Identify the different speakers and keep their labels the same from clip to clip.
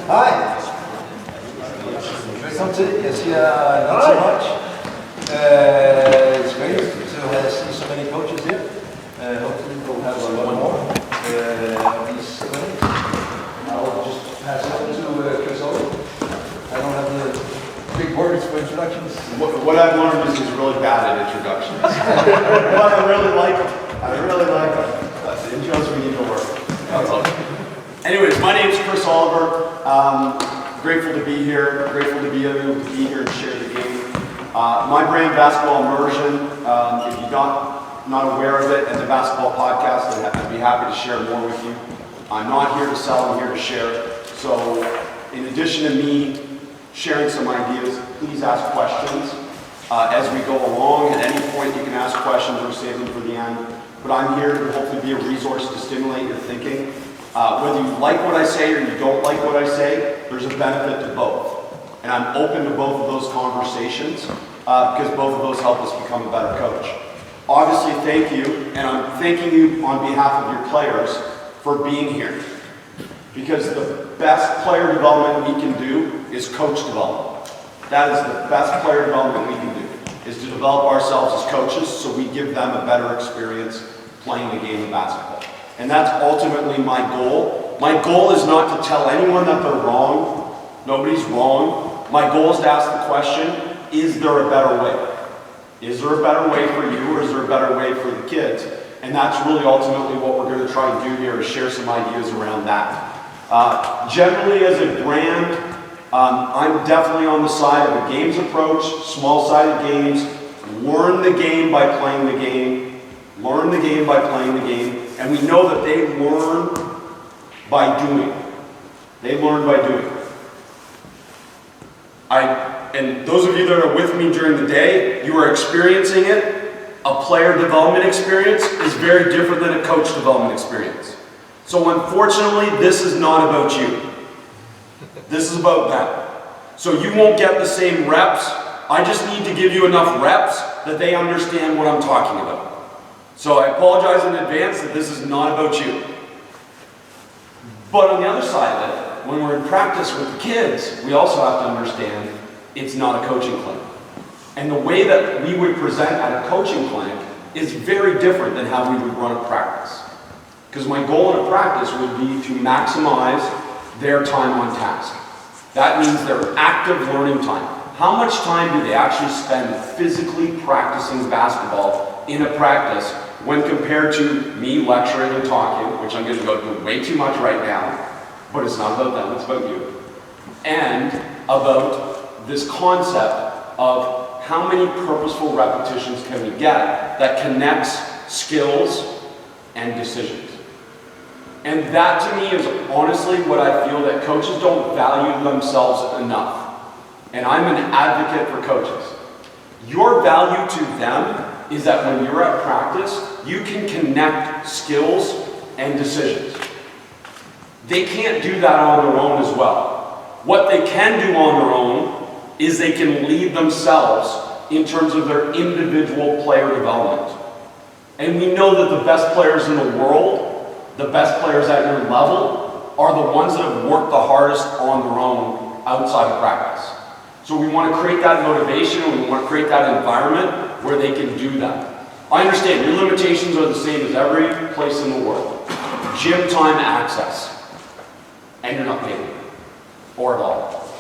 Speaker 1: Hi. Welcome to it. Yes, not so much. It's great to see so many coaches here. Hopefully we'll have a lot more of these clinics. I'll just pass it on to Chris Oliver. I don't have the big words for introductions.
Speaker 2: What I've learned is he's really bad at introductions. But I really like them. I really like them. But the intros we need to work. Anyways, my name is Chris Oliver. Grateful to be here. Grateful to be able to be here and share the game. My brand, Basketball Immersion. If you're not aware of it, and the basketball podcast, I'd be happy to share more with you. I'm not here to sell. I'm here to share. So, in addition to me sharing some ideas, please ask questions as we go along. At any point, you can ask questions or save them for the end. But I'm here to hopefully be a resource to stimulate your thinking. Whether you like what I say or you don't like what I say, there's a benefit to both. And I'm open to both of those conversations because both of those help us become a better coach. Obviously, thank you, and I'm thanking you on behalf of your players for being here. Because the best player development we can do is coach development. That is the best player development we can do, is to develop ourselves as coaches so we give them a better experience playing the game of basketball. And that's ultimately my goal. My goal is not to tell anyone that they're wrong. Nobody's wrong. My goal is to ask the question, is there a better way? Is there a better way for you, or is there a better way for the kids? And that's really ultimately what we're going to try and do here, is share some ideas around that. Generally, as a brand, I'm definitely on the side of a games approach, small-sided games, learn the game by playing the game, learn the game by playing the game, and we know that they learn by doing. They learn by doing. And those of you that are with me during the day, you are experiencing it. A player development experience is very different than a coach development experience. So unfortunately, this is not about you. This is about them. So you won't get the same reps. I just need to give you enough reps that they understand what I'm talking about. So I apologize in advance that this is not about you. But on the other side of it, when we're in practice with the kids, we also have to understand it's not a coaching clinic. And the way that we would present at a coaching clinic is very different than how we would run a practice. Because my goal in a practice would be to maximize their time on task. That means their active learning time. How much time do they actually spend physically practicing basketball in a practice when compared to me lecturing and talking, which I'm going to go do way too much right now, but it's not about them, it's about you. And about this concept of how many purposeful repetitions can we get that connects skills and decisions. And that to me is honestly what I feel that coaches don't value themselves enough. And I'm an advocate for coaches. Your value to them is that when you're at practice, you can connect skills and decisions. They can't do that on their own as well. What they can do on their own is they can lead themselves in terms of their individual player development. And we know that the best players in the world, the best players at your level, are the ones that have worked the hardest on their own outside of practice. So we want to create that motivation, and we want to create that environment where they can do that. I understand your limitations are the same as every place in the world. Gym time access, and you're not paying or at all.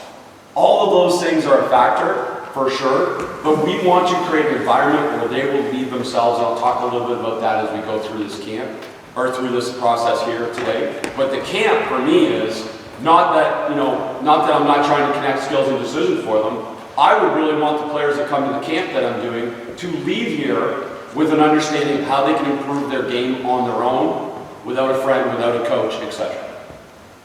Speaker 2: All of those things are a factor for sure, but we want to create an environment where they will lead themselves, and I'll talk a little bit about that as we go through this camp, or through this process here today. But the camp for me is not that, not that I'm not trying to connect skills and decisions for them. I would really want the players that come to the camp that I'm doing to leave here with an understanding of how they can improve their game on their own, without a friend, without a coach, etc.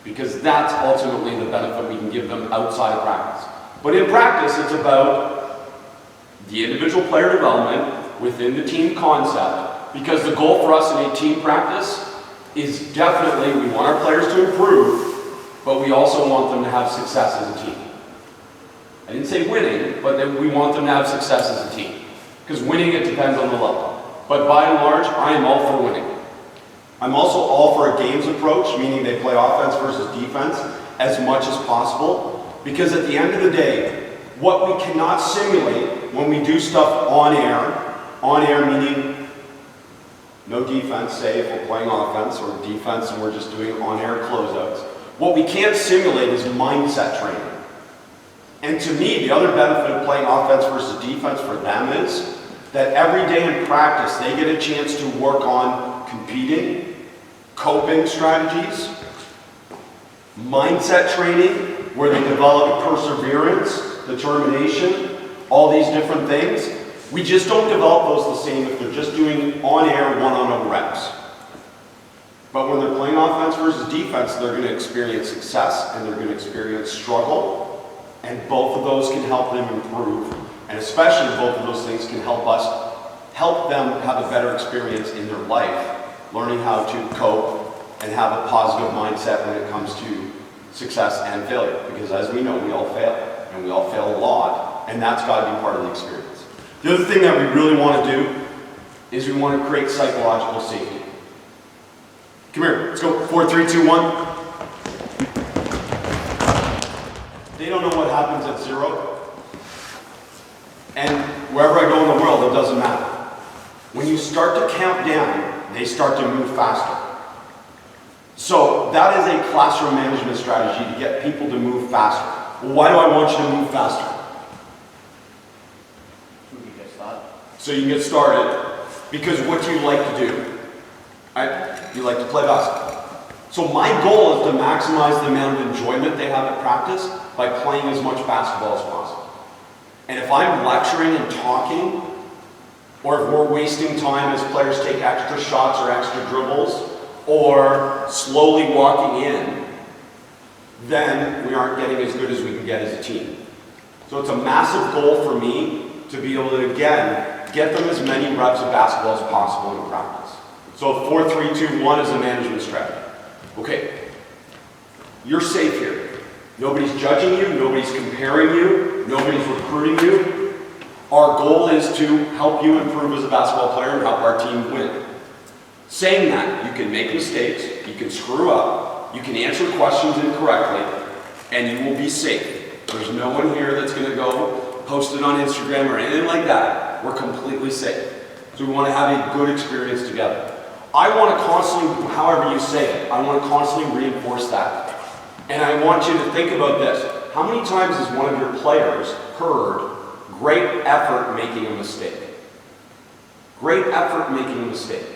Speaker 2: Because that's ultimately the benefit we can give them outside of practice. But in practice, it's about the individual player development within the team concept, because the goal for us in a team practice is definitely we want our players to improve, but we also want them to have success as a team. I didn't say winning, but that we want them to have success as a team. Because winning, it depends on the level. But by and large, I am all for winning. I'm also all for a games approach, meaning they play offense versus defense, as much as possible, because at the end of the day, what we cannot simulate when we do stuff on air meaning no defense, say if we're playing offense, or defense and we're just doing on-air closeouts, what we can't simulate is mindset training. And to me, the other benefit of playing offense versus defense for them is that every day in practice, they get a chance to work on competing, coping strategies, mindset training, where they develop perseverance, determination, all these different things. We just don't develop those the same if they're just doing on-air one-on-one reps. But when they're playing offense versus defense, they're going to experience success and they're going to experience struggle. And both of those can help them improve. And especially both of those things can help them have a better experience in their life, learning how to cope and have a positive mindset when it comes to success and failure. Because as we know, we all fail, and we all fail a lot, and that's got to be part of the experience. The other thing that we really want to do is we want to create psychological safety. Come here, let's go. 4, 3, 2, 1. They don't know what happens at 0. And wherever I go in the world, it doesn't matter. When you start to count down, they start to move faster. So that is a classroom management strategy to get people to move faster. Well, why do I want you to move faster? So you can get started. Because what do you like to do? You like to play basketball. So my goal is to maximize the amount of enjoyment they have at practice by playing as much basketball as possible. And if I'm lecturing and talking, or if we're wasting time as players take extra shots or extra dribbles, or slowly walking in, then we aren't getting as good as we can get as a team. So it's a massive goal for me to be able to, again, get them as many reps of basketball as possible in practice. So 4, 3, 2, 1 is a management strategy. Okay, you're safe here. Nobody's judging you, nobody's comparing you, nobody's recruiting you. Our goal is to help you improve as a basketball player and help our team win. Saying that, you can make mistakes, you can screw up, you can answer questions incorrectly, and you will be safe. There's no one here that's going to go post it on Instagram or anything like that. We're completely safe. So we want to have a good experience together. I want to constantly, however you say it, I want to constantly reinforce that. And I want you to think about this. How many times has one of your players heard great effort making a mistake? Great effort making a mistake.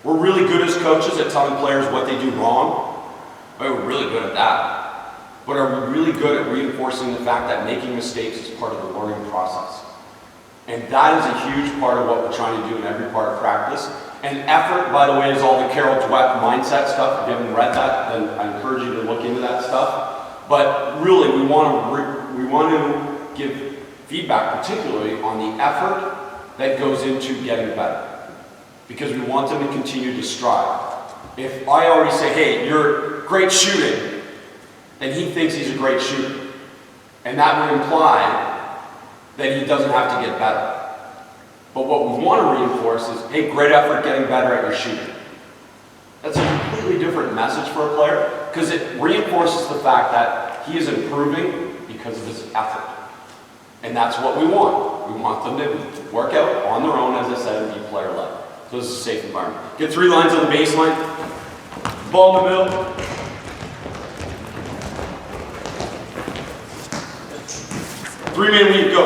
Speaker 2: We're really good as coaches at telling players what they do wrong. We're really good at that. But are we really good at reinforcing the fact that making mistakes is part of the learning process? And that is a huge part of what we're trying to do in every part of practice. And effort, by the way, is all the Carol Dweck mindset stuff. If you haven't read that, then I encourage you to look into that stuff. But really, we want to give feedback, particularly on the effort that goes into getting better. Because we want them to continue to strive. If I already say, hey, you're great shooting, then he thinks he's a great shooter. And that would imply that he doesn't have to get better. But what we want to reinforce is, hey, great effort getting better at your shooting. That's a completely different message for a player, because it reinforces the fact that he is improving because of his effort. And that's what we want. We want them to work out on their own, as I said, and be player-led. So this is a safe environment. Get 3 lines on the baseline. Ball in the middle. Three-man weave, go.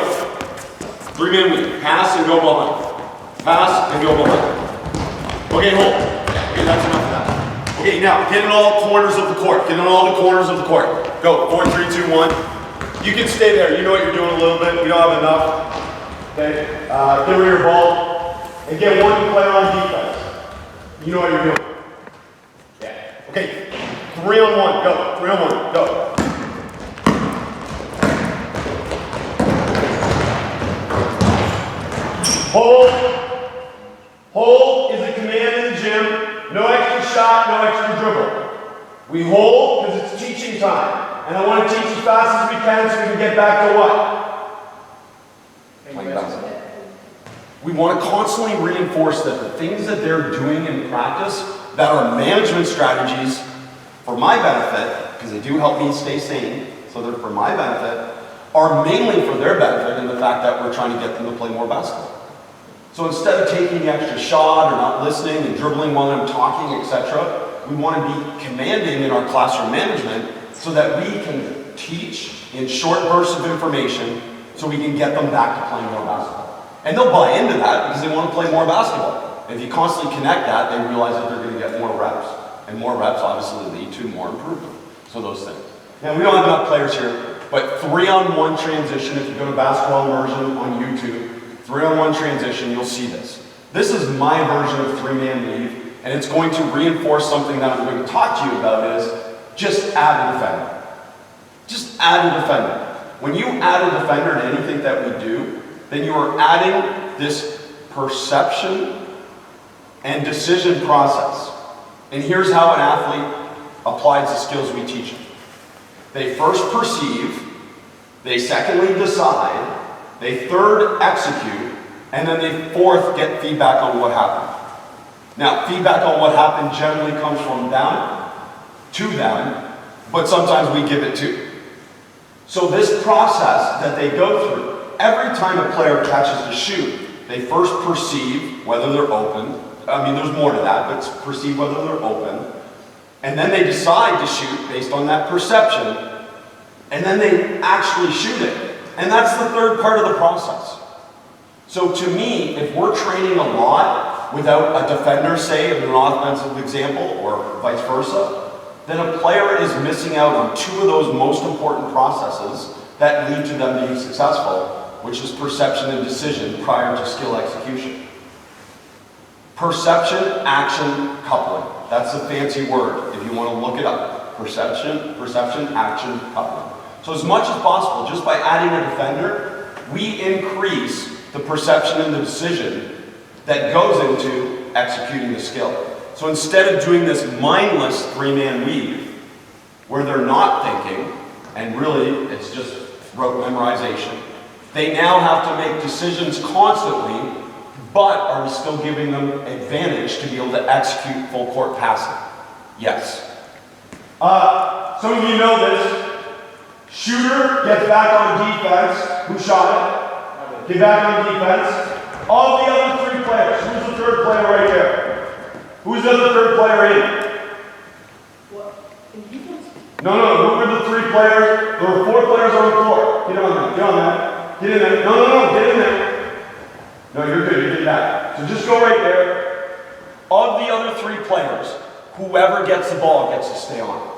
Speaker 2: 3-man weave. Pass and go behind. Pass and go behind. Okay, hold. Okay, that's enough of that. Okay, now, get in all corners of the court. Get in all the corners of the court. Go. 4, 3, 2, 1. You can stay there. You know what you're doing a little bit. We don't have enough. Okay. Get rid of your ball. And get one to play on defense. You know what you're doing. Yeah. Okay. 3 on 1. Go. 3 on 1. Go. Hold. Hold is a command in the gym. No extra shot, no extra dribble. We hold because it's teaching time. And I want to teach as fast as we can so we can get back to what? Playing basketball. We want to constantly reinforce that the things that they're doing in practice that are management strategies for my benefit, because they do help me stay sane, so they're for my benefit, are mainly for their benefit in the fact that we're trying to get them to play more basketball. So instead of taking the extra shot or not listening and dribbling while I'm talking, etc., we want to be commanding in our classroom management so that we can teach in short bursts of information so we can get them back to playing more basketball. And they'll buy into that because they want to play more basketball. And if you constantly connect that, they realize that they're going to get more reps. And more reps obviously lead to more improvement. So those things. Now we don't have enough players here, but 3-on-1 transition, if you go to Basketball Immersion on YouTube, 3-on-1 transition, you'll see this. This is my version of 3-man leave, and it's going to reinforce something that I'm going to talk to you about is just add a defender. Just add a defender. When you add a defender to anything that we do, then you are adding this perception and decision process. And here's how an athlete applies the skills we teach them. They first perceive, they secondly decide, they third execute, and then they fourth get feedback on what happened. Now, feedback on what happened generally comes from them, to them, but sometimes we give it too. So this process that they go through, every time a player catches the shoot, they first perceive whether they're open. I mean, there's more to that, but perceive whether they're open. And then they decide to shoot based on that perception, and then they actually shoot it. And that's the third part of the process. So to me, if we're training a lot without a defender, say, in an offensive example, or vice versa, then a player is missing out on two of those most important processes that lead to them being successful, which is perception and decision prior to skill execution. Perception, action, coupling. That's a fancy word if you want to look it up. Perception, action, coupling. So as much as possible, just by adding a defender, we increase the perception and the decision that goes into executing the skill. So instead of doing this mindless 3-man weave, where they're not thinking, and really it's just rote memorization, they now have to make decisions constantly, but are we still giving them advantage to be able to execute full court passing? Yes. Some of you know this. Shooter gets back on defense. Who shot it? Get back on defense. All the other 3 players. Who's the third player right there? Who's the other third player in?
Speaker 3: What? In defense?
Speaker 2: No. Who were the 3 players? There were 4 players on the floor. Get on that. Get on that. Get in there. No. Get in there. No, you're good. You did that. So just go right there. Of the other 3 players, whoever gets the ball gets to stay on.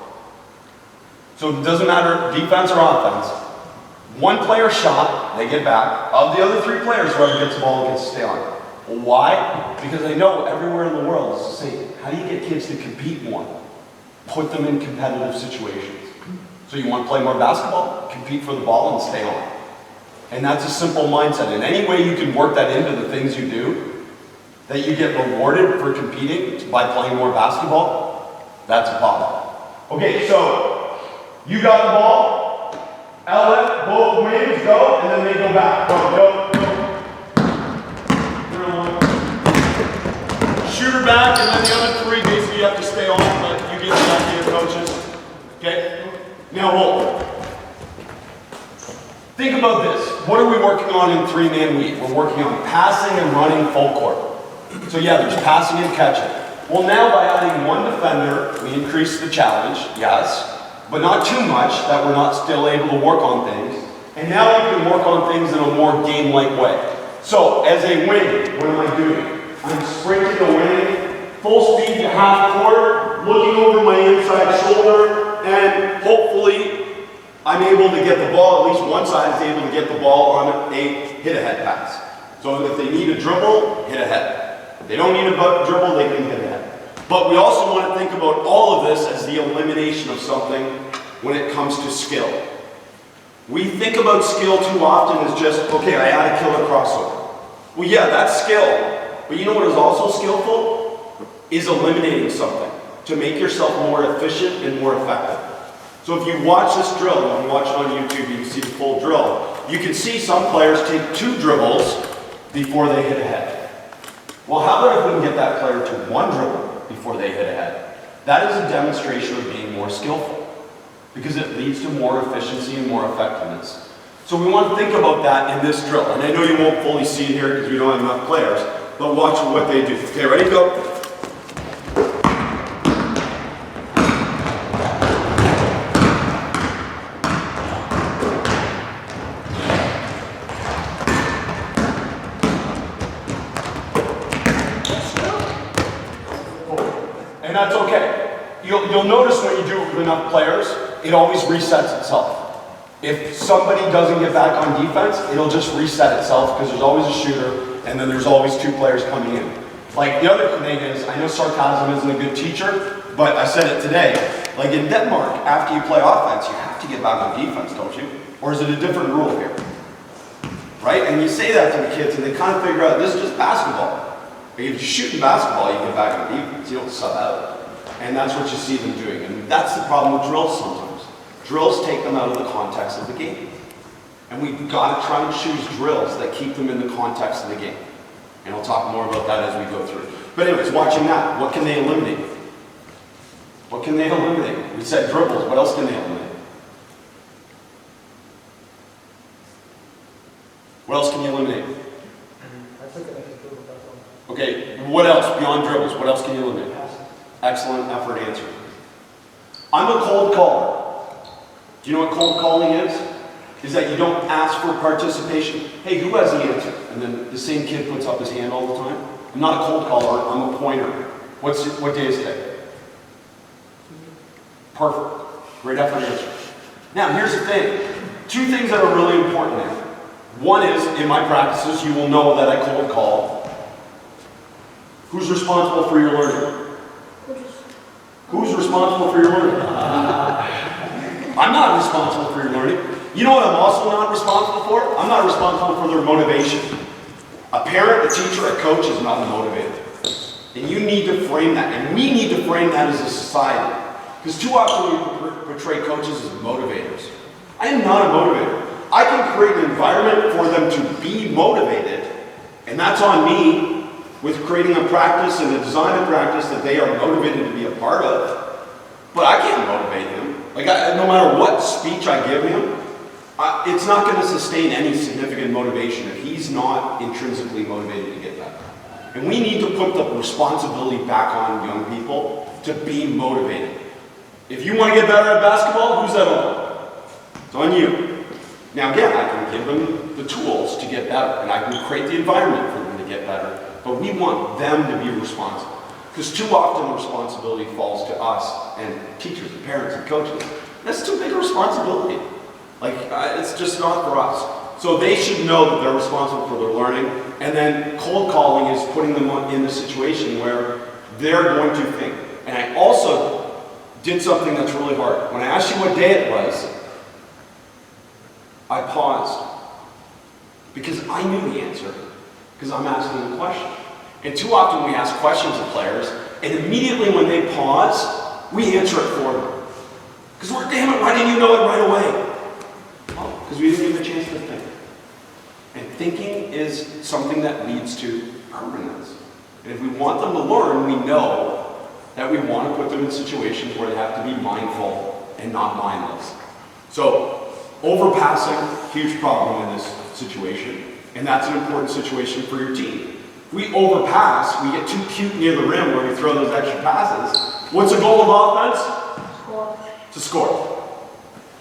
Speaker 2: So it doesn't matter defense or offense. 1 player shot, they get back. Of the other 3 players, whoever gets the ball gets to stay on. Why? Because they know everywhere in the world is the same. How do you get kids to compete more? Put them in competitive situations. So you want to play more basketball? Compete for the ball and stay on. And that's a simple mindset. And any way you can work that into the things you do, that you get rewarded for competing by playing more basketball, that's a positive. Okay, so you got the ball, Ellen, both wings, go, and then they go back. Go. Shooter back, and then the other 3 basically you have to stay on, but you get the idea, coaches. Okay? Now hold. Think about this. What are we working on in 3-man weave? We're working on passing and running full court. So yeah, there's passing and catching. Well, now by adding 1 defender, we increase the challenge, yes, but not too much that we're not still able to work on things. And now we can work on things in a more game-like way. So as a wing, what am I doing? I'm sprinting the wing, full speed to half court, looking over my inside shoulder, and hopefully I'm able to get the ball, at least one side is able to get the ball on a hit-ahead pass. So if they need a dribble, hit ahead. If they don't need a dribble, they can hit ahead. But we also want to think about all of this as the elimination of something when it comes to skill. We think about skill too often as just, okay, I add a killer crossover. Well, yeah, that's skill. But you know what is also skillful? Is eliminating something to make yourself more efficient and more effective. So if you watch this drill, if you watch it on YouTube, you can see the full drill. You can see some players take 2 dribbles before they hit ahead. Well, how about if we can get that player to 1 dribble before they hit ahead? That is a demonstration of being more skillful because it leads to more efficiency and more effectiveness. So we want to think about that in this drill. And I know you won't fully see it here because we don't have enough players, but watch what they do. Okay, ready, go. And that's okay. You'll notice when you do it with enough players, it always resets itself. If somebody doesn't get back on defense, it'll just reset itself because there's always a shooter and then there's always two players coming in. Like the other thing is, I know sarcasm isn't a good teacher, but I said it today. Like in Denmark, after you play offense, you have to get back on defense, don't you? Or is it a different rule here? Right? And you say that to the kids and they kind of figure out this is just basketball. If you're shooting basketball, you get back on defense. You don't sub out. And that's what you see them doing. And that's the problem with drills sometimes. Drills take them out of the context of the game. And we've got to try and choose drills that keep them in the context of the game. And I'll talk more about that as we go through. But anyways, watching that, what can they eliminate? What can they eliminate? We said dribbles. What else can they eliminate? What else can you eliminate? Okay, what else beyond dribbles? What else can you eliminate? Excellent effort answer. I'm a cold caller. Do you know what cold calling is? Is that you don't ask for participation. Hey, who has the answer? And then the same kid puts up his hand all the time. I'm not a cold caller, I'm a pointer. What day is today? Perfect. Great effort answer. Now, here's the thing. Two things that are really important there. One is, in my practices, you will know that I cold call. Who's responsible for your learning? Who's responsible for your learning? I'm not responsible for your learning. You know what I'm also not responsible for? I'm not responsible for their motivation. A parent, a teacher, a coach is not motivated. And you need to frame that. And we need to frame that as a society. Because too often we portray coaches as motivators. I am not a motivator. I can create an environment for them to be motivated. And that's on me with creating a practice and a design of practice that they are motivated to be a part of. But I can't motivate him. Like, no matter what speech I give him, it's not going to sustain any significant motivation if he's not intrinsically motivated to get better. And we need to put the responsibility back on young people to be motivated. If you want to get better at basketball, who's that on? It's on you. Now again, I can give them the tools to get better, and I can create the environment for them to get better, but we want them to be responsible. Because too often the responsibility falls to us and teachers and parents and coaches. That's too big a responsibility. Like, it's just not for us. So they should know that they're responsible for their learning, and then cold calling is putting them in a situation where they're going to think. And I also did something that's really hard. When I asked you what day it was, I paused. Because I knew the answer, because I'm asking a question. And too often we ask questions of players, and immediately when they pause, we answer it for them. Because we're, damn it, why didn't you know it right away? Well, because we didn't give them a chance to think. And thinking is something that leads to permanence. And if we want them to learn, we know that we want to put them in situations where they have to be mindful and not mindless. So, overpassing, huge problem in this situation. And that's an important situation for your team. If we overpass, we get too cute near the rim where we throw those extra passes. What's the goal of offense?
Speaker 3: Score.
Speaker 2: To score.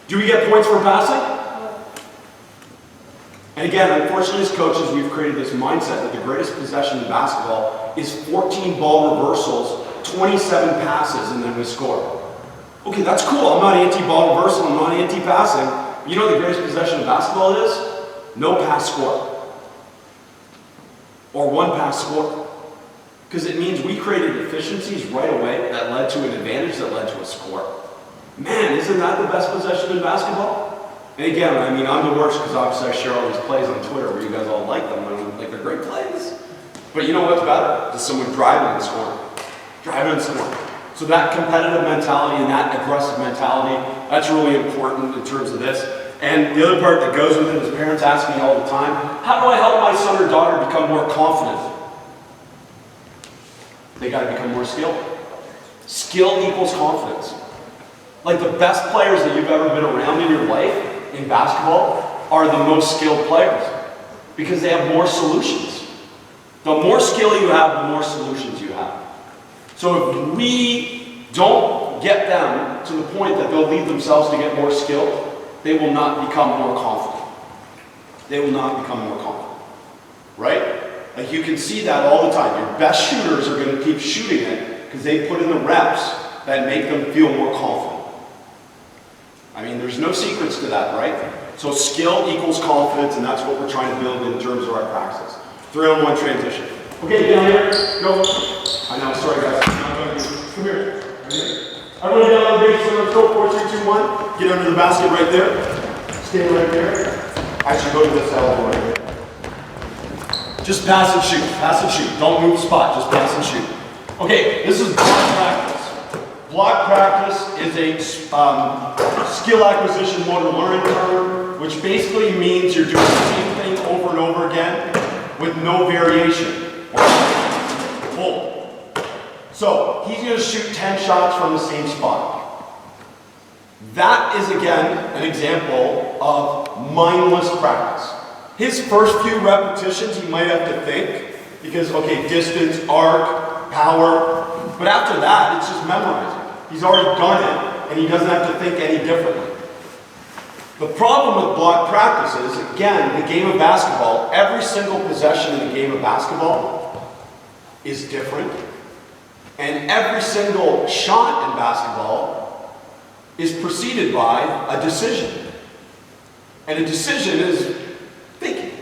Speaker 2: Do we get points for passing? And again, unfortunately as coaches, we've created this mindset that the greatest possession in basketball is 14 ball reversals, 27 passes, and then we score. Okay, that's cool. I'm not anti-ball reversal, I'm not anti-passing. You know what the greatest possession in basketball is? No pass score. Or one pass score. Because it means we created efficiencies right away that led to an advantage that led to a score. Man, isn't that the best possession in basketball? And again, I mean, I'm the worst because obviously I share all these plays on Twitter where you guys all like them and like they're great plays. But you know what's better? Just someone driving and scoring. Driving and scoring. So that competitive mentality and that aggressive mentality, that's really important in terms of this. And the other part that goes with it is parents ask me all the time, how do I help my son or daughter become more confident? They got to become more skilled. Skill equals confidence. Like the best players that you've ever been around in your life in basketball are the most skilled players because they have more solutions. The more skill you have, the more solutions you have. So if we don't get them to the point that they'll lead themselves to get more skill, they will not become more confident. They will not become more confident. Right? Like you can see that all the time. Your best shooters are going to keep shooting it because they put in the reps that make them feel more confident. I mean, there's no secrets to that, right? So skill equals confidence, and that's what we're trying to build in terms of our practice. 3-on-1 transition. Okay, down here, go. I know, sorry guys. Come here. Everyone down on the base, so let's go. 4, 3, 2, 1. Get under the basket right there. Stay right there. Actually, go to this elbow right here. Just pass and shoot. Pass and shoot. Don't move the spot. Just pass and shoot. Okay, this is block practice. Block practice is a skill acquisition motor learning term, which basically means you're doing the same thing over and over again with no variation. Hold. So he's going to shoot 10 shots from the same spot. That is again an example of mindless practice. His first few repetitions he might have to think because, okay, distance, arc, power, but after that it's just memorizing. He's already done it and he doesn't have to think any differently. The problem with block practice is, again, the game of basketball, every single possession in the game of basketball is different. And every single shot in basketball is preceded by a decision. And a decision is thinking.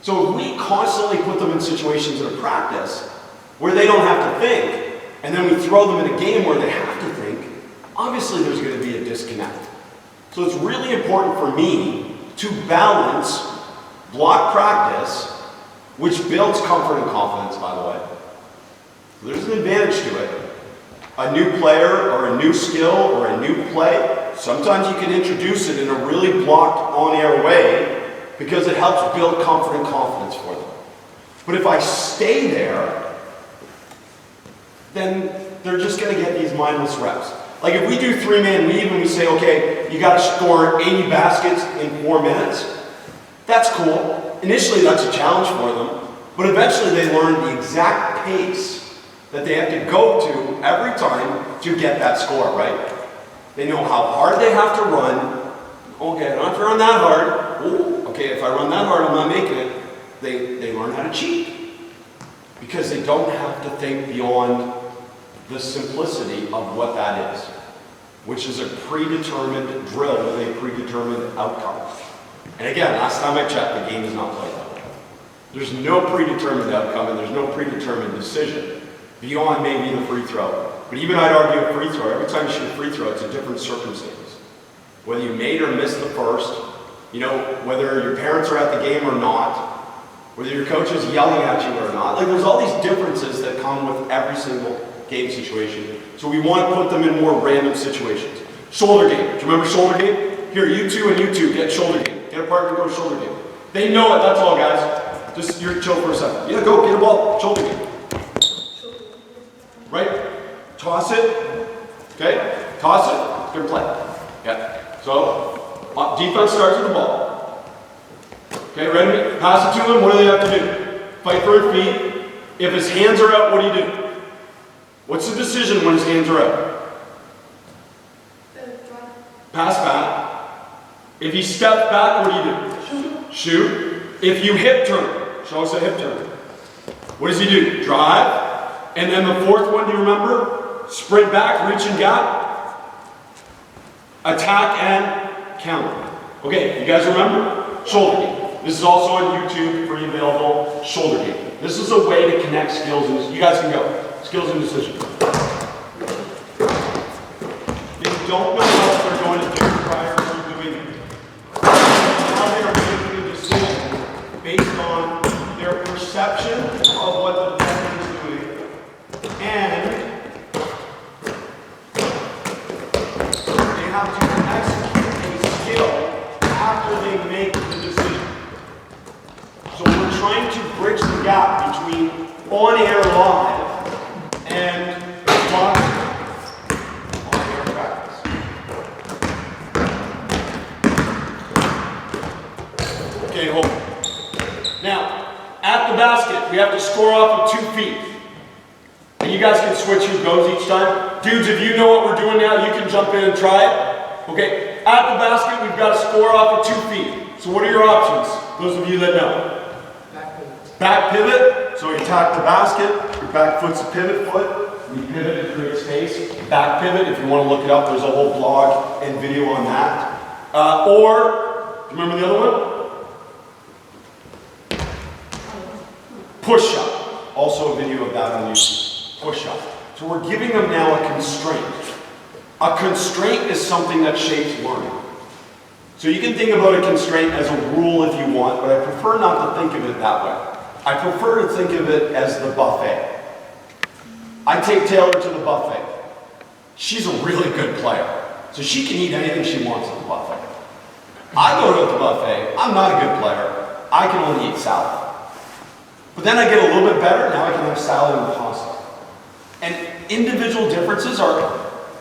Speaker 2: So if we constantly put them in situations in a practice where they don't have to think, and then we throw them in a game where they have to think, obviously there's going to be a disconnect. So it's really important for me to balance block practice, which builds comfort and confidence, by the way. There's an advantage to it. A new player or a new skill or a new play, sometimes you can introduce it in a really blocked on-air way because it helps build comfort and confidence for them. But if I stay there, then they're just going to get these mindless reps. Like if we do 3-man weave and we say, okay, you got to score 80 baskets in 4 minutes, that's cool. Initially that's a challenge for them, but eventually they learn the exact pace that they have to go to every time to get that score, right? They know how hard they have to run. Okay, I don't have to run that hard. Ooh, okay, if I run that hard, I'm not making it. They learn how to cheat because they don't have to think beyond the simplicity of what that is, which is a predetermined drill with a predetermined outcome. And again, last time I checked, the game is not played that way. There's no predetermined outcome and there's no predetermined decision beyond maybe the free throw. But even I'd argue a free throw, every time you shoot a free throw, it's a different circumstance. Whether you made or missed the first, you know, whether your parents are at the game or not, whether your coach is yelling at you or not. Like there's all these differences that come with every single game situation. So we want to put them in more random situations. Shoulder game. Do you remember shoulder game? Here, you two and you two, get shoulder game. Get a partner, go shoulder game. They know it, that's all guys. Just you're chill for a second. Yeah, go, get a ball, shoulder game. Right? Toss it. Okay? Toss it. Good play. Yeah. So, defense starts with the ball. Okay, ready? Pass it to him. What do they have to do? Fight for his feet. If his hands are up, what do you do? What's the decision when his hands are up? Pass back. If he steps back, what do you do? Shoot. If you hip turn, show us a hip turn. What does he do? Drive. And then the fourth one, do you remember? Sprint back, reach and gap. Attack and counter. Okay, you guys remember? Shoulder game. This is also on YouTube, free available. Shoulder game. This is a way to connect skills and you guys can go. Skills and decisions. They don't know what they're going to do prior to doing it. Now they are making a decision based on their perception of what the defender is doing and they have to execute a skill after they make the decision. So we're trying to bridge the gap between on-air live and block Okay, hold. Now, at the basket, we have to score off of 2 feet. And you guys can switch who goes each time. Dudes, if you know what we're doing now, you can jump in and try it. Okay, at the basket, we've got to score off of 2 feet. So what are your options? Those of you that know.
Speaker 3: Back pivot.
Speaker 2: Back pivot, so you attack the basket, your back foot's a pivot foot, we pivot to create space. Back pivot, if you want to look it up, there's a whole blog and video on that. Or, do you remember the other one? Push shot, also a video of that on YouTube. Push shot. So we're giving them now a constraint. A constraint is something that shapes learning. So you can think about a constraint as a rule if you want, but I prefer not to think of it that way. I prefer to think of it as the buffet. I take Taylor to the buffet. She's a really good player, so she can eat anything she wants at the buffet. I go to the buffet, I'm not a good player, I can only eat salad. But then I get a little bit better, now I can have salad and pasta. And individual differences are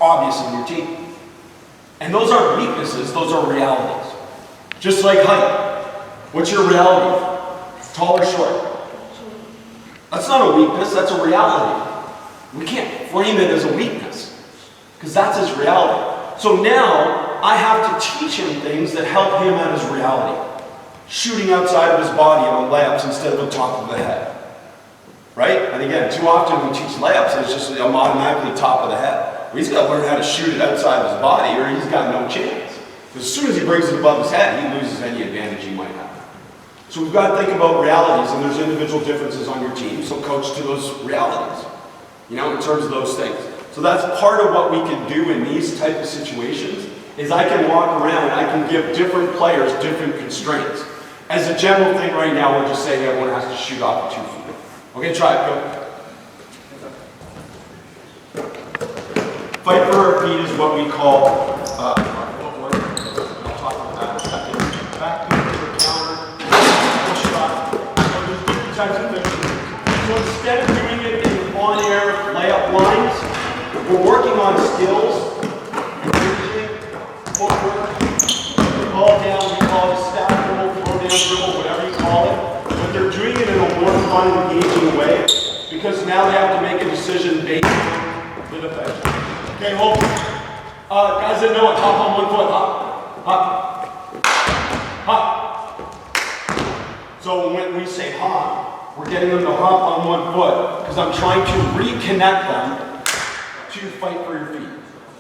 Speaker 2: obvious in your team. And those aren't weaknesses, those are realities. Just like height. What's your reality? Tall or short? That's not a weakness, that's a reality. We can't frame it as a weakness, because that's his reality. So now, I have to teach him things that help him at his reality. Shooting outside of his body on layups instead of the top of the head. Right? And again, too often we teach layups and it's just automatically top of the head. He's got to learn how to shoot it outside of his body or he's got no chance. Because as soon as he brings it above his head, he loses any advantage he might have. So we've got to think about realities, and there's individual differences on your team, so coach to those realities, in terms of those things. So that's part of what we can do in these type of situations, is I can walk around and I can give different players different constraints. As a general thing right now, we're just saying everyone has to shoot off of 2 feet. Okay, try it, go. Fight for our feet is what we call our footwork. I'll talk about that in a second. Back pivot, counter, push shot. So there's different types of things. So instead of doing it in on-air layup lines, we're working on skills, footwork. We call it down, we call it a step dribble, throw down dribble, whatever you call it. But they're doing it in a more fun, engaging way because now they have to make a decision based on the defense. Okay, hold. Guys that know it, hop on 1 foot. Hop. Hop. Hop. So when we say hop, we're getting them to hop on 1 foot because I'm trying to reconnect them to fight for your feet.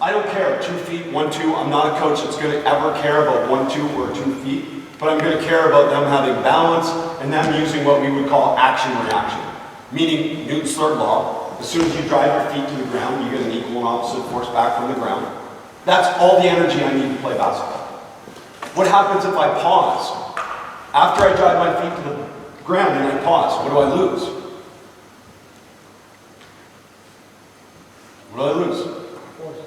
Speaker 2: I don't care, 2 feet, 1, 2. I'm not a coach that's going to ever care about 1, 2, or 2 feet. But I'm going to care about them having balance and them using what we would call action-reaction. Meaning, Newton's third law. As soon as you drive your feet to the ground, you get an equal and opposite force back from the ground. That's all the energy I need to play basketball. What happens if I pause? After I drive my feet to the ground and I pause, what do I lose? What do I lose?
Speaker 3: Force.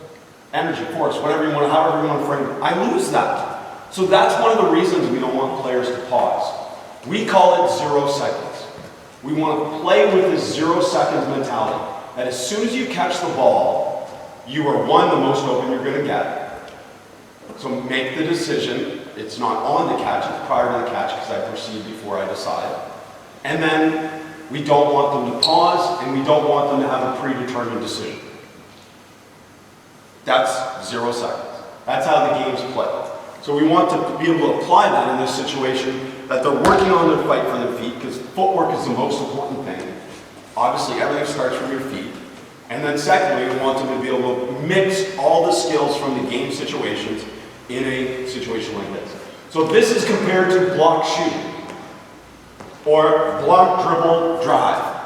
Speaker 2: Energy, force, whatever you want, however you want to frame it. I lose that. So that's one of the reasons we don't want players to pause. We call it 0 seconds. We want to play with this 0 seconds mentality. That as soon as you catch the ball, you are one, the most open you're going to get. So make the decision. It's not on the catch, it's prior to the catch because I proceed before I decide. And then we don't want them to pause and we don't want them to have a predetermined decision. That's 0 seconds. That's how the game's played. So we want to be able to apply that in this situation, that they're working on their fight for their feet, because footwork is the most important thing. Obviously, everything starts from your feet. And then secondly, we want them to be able to mix all the skills from the game situations in a situation like this. So this is compared to block shooting, or block, dribble, drive.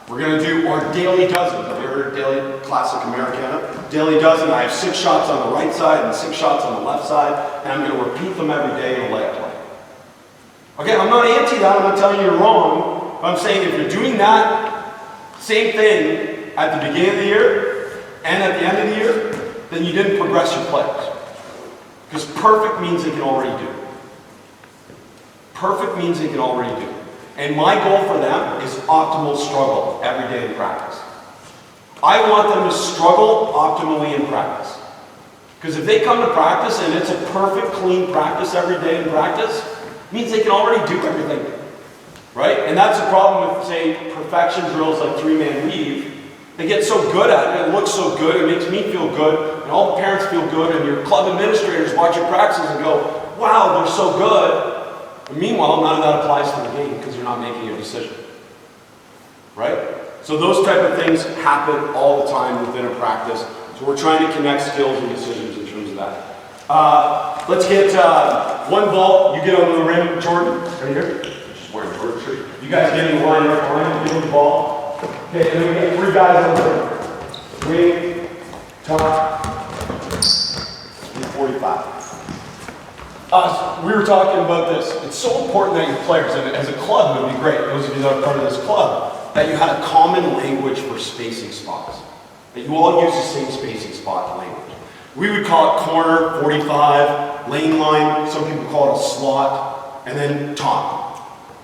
Speaker 2: We're going to do our daily dozens. Have you heard daily classic Americana? Daily dozen, I have 6 shots on the right side and 6 shots on the left side, and I'm going to repeat them every day in a layup play. Okay, I'm not anti that, I'm not telling you you're wrong, but I'm saying if you're doing that same thing at the beginning of the year and at the end of the year, then you didn't progress your players. Because perfect means they can already do. Perfect means they can already do. And my goal for them is optimal struggle every day in practice. I want them to struggle optimally in practice. Because if they come to practice and it's a perfect, clean practice every day in practice, means they can already do everything. Right? And that's the problem with, say, perfection drills like 3-man weave. They get so good at it, it looks so good, it makes me feel good, and all the parents feel good, and your club administrators watch your practices and go, wow, they're so good. But meanwhile, none of that applies to the game because you're not making a decision. Right? So those type of things happen all the time within a practice. So we're trying to connect skills and decisions in terms of that. Let's get one ball. You get on the rim, Jordan. Right here. Just wearing Jordan shirt. You guys get in the line right behind you, give him the ball. Okay, and then we get 3 guys on the rim. Wing, top, and 45. We were talking about this. It's so important that your players, and as a club, it would be great, those of you that are part of this club, that you had a common language for spacing spots. That you all use the same spacing spot language. We would call it corner, 45, lane line, some people call it a slot, and then top.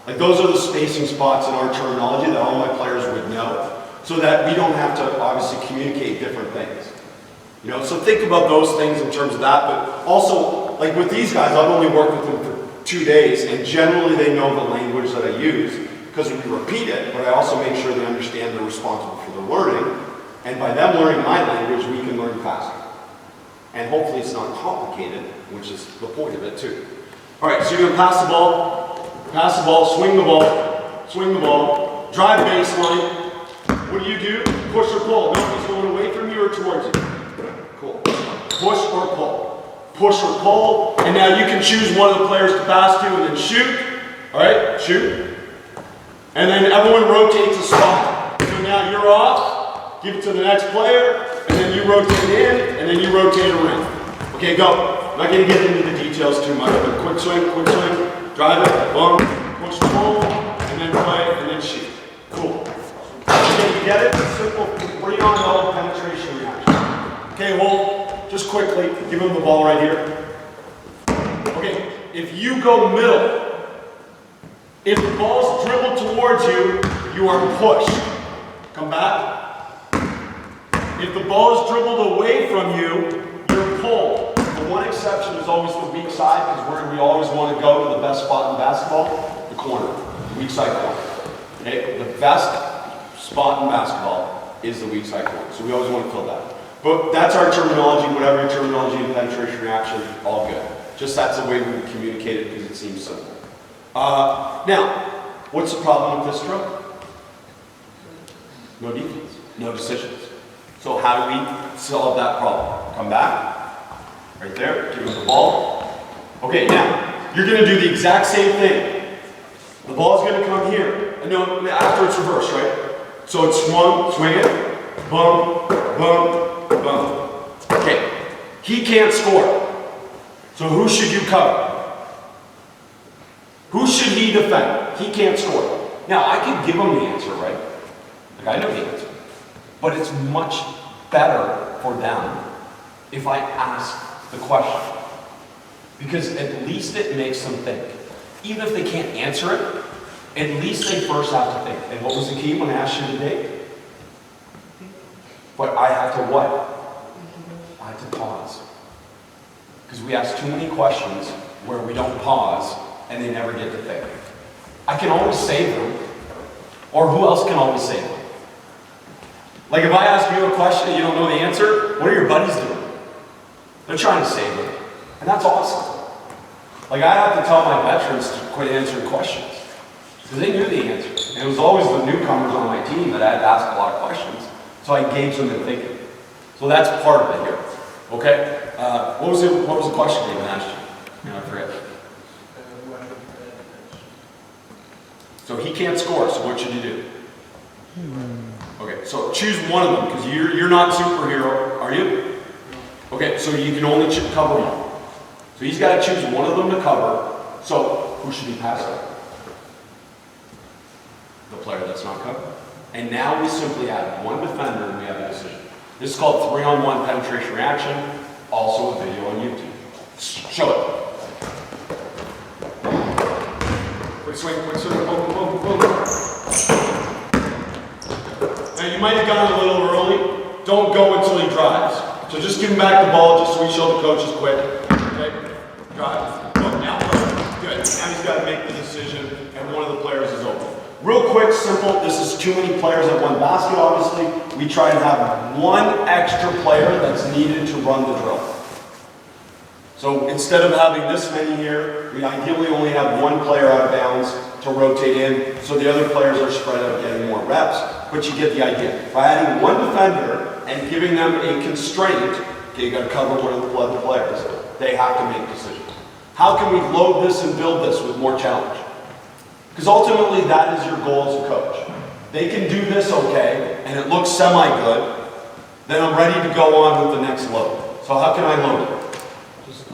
Speaker 2: Like those are the spacing spots in our terminology that all my players would know, so that we don't have to obviously communicate different things. You know, so think about those things in terms of that, but also, like with these guys, I've only worked with them for 2 days, and generally they know the language that I use, because we repeat it, but I also make sure they understand they're responsible for the learning, and by them learning my language, we can learn faster. And hopefully it's not complicated, which is the point of it too. All right, so you're gonna pass the ball, swing the ball, drive baseline. What do? Push or pull? No, he's going away from you or towards you. Cool. Push or pull. Push or pull, and now you can choose one of the players to pass to and then shoot. All right, shoot. And then everyone rotates a spot. So now you're off, give it to the next player, and then you rotate in, and then you rotate around. Okay, go. I'm not going to get into the details too much, but quick swing, drive it, boom, push, pull, and then play, and then shoot. Cool. Okay, you get it? Simple, 3-on-0 penetration reaction. Okay, hold, just quickly, give him the ball right here. Okay, if you go middle, if the ball's dribbled towards you, you are pushed. Come back. If the ball is dribbled away from you, you're pulled. The one exception is always the weak side, because where we always want to go to the best spot in basketball, the corner, the weak side corner. Okay? The best spot in basketball is the weak side corner, so we always want to fill that. But that's our terminology, whatever your terminology in penetration reaction, all good. Just that's the way we communicate it because it seems simple. Now, what's the problem with this drill? No defense, no decisions. So how do we solve that problem? Come back, right there, give him the ball. Okay, now, you're going to do the exact same thing. The ball's going to come here. And no, after it's reversed, right? So it's swing it, boom, boom, boom. Okay, he can't score. So who should you cover? Who should he defend? He can't score. Now, I could give him the answer, right? Like, I know the answer. But it's much better for them if I ask the question. Because at least it makes them think. Even if they can't answer it, at least they first have to think. And what was the key when I asked you today? But I have to what? I have to pause. Because we ask too many questions where we don't pause and they never get to think. I can always save them. Or who else can always save them? Like if I ask you a question and you don't know the answer, what are your buddies doing? They're trying to save them. And that's awesome. Like I have to tell my veterans to quit answering questions. Because they knew the answer. And it was always the newcomers on my team that I had to ask a lot of questions. So I engaged them in thinking. So that's part of it here. Okay? What was the question they even asked you? I forget. So he can't score, so what should you do? Okay, so choose one of them, because you're not superhero, are you? Okay, so you can only cover one. So he's got to choose one of them to cover. So who should he pass to? The player that's not covered. And now we simply add one defender and we have a decision. This is called 3-on-1 penetration reaction, also a video on YouTube. Show it. Quick swing, boom, boom, boom, boom. Now you might have gone a little early. Don't go until he drives. So just give him back the ball just so we show the coaches quick. Okay? Drive. Boom, now. Good. Now he's got to make the decision, and one of the players is open. Real quick, simple, this is too many players at one basket, obviously. We try to have one extra player that's needed to run the drill. So instead of having this many here, we ideally only have one player out of bounds to rotate in, so the other players are spread out getting more reps, but you get the idea. By adding one defender and giving them a constraint, okay, you got to cover one of the other players, they have to make decisions. How can we load this and build this with more challenge? Because ultimately that is your goal as a coach. They can do this okay, and it looks semi-good, then I'm ready to go on with the next load. So how can I load it?
Speaker 3: Just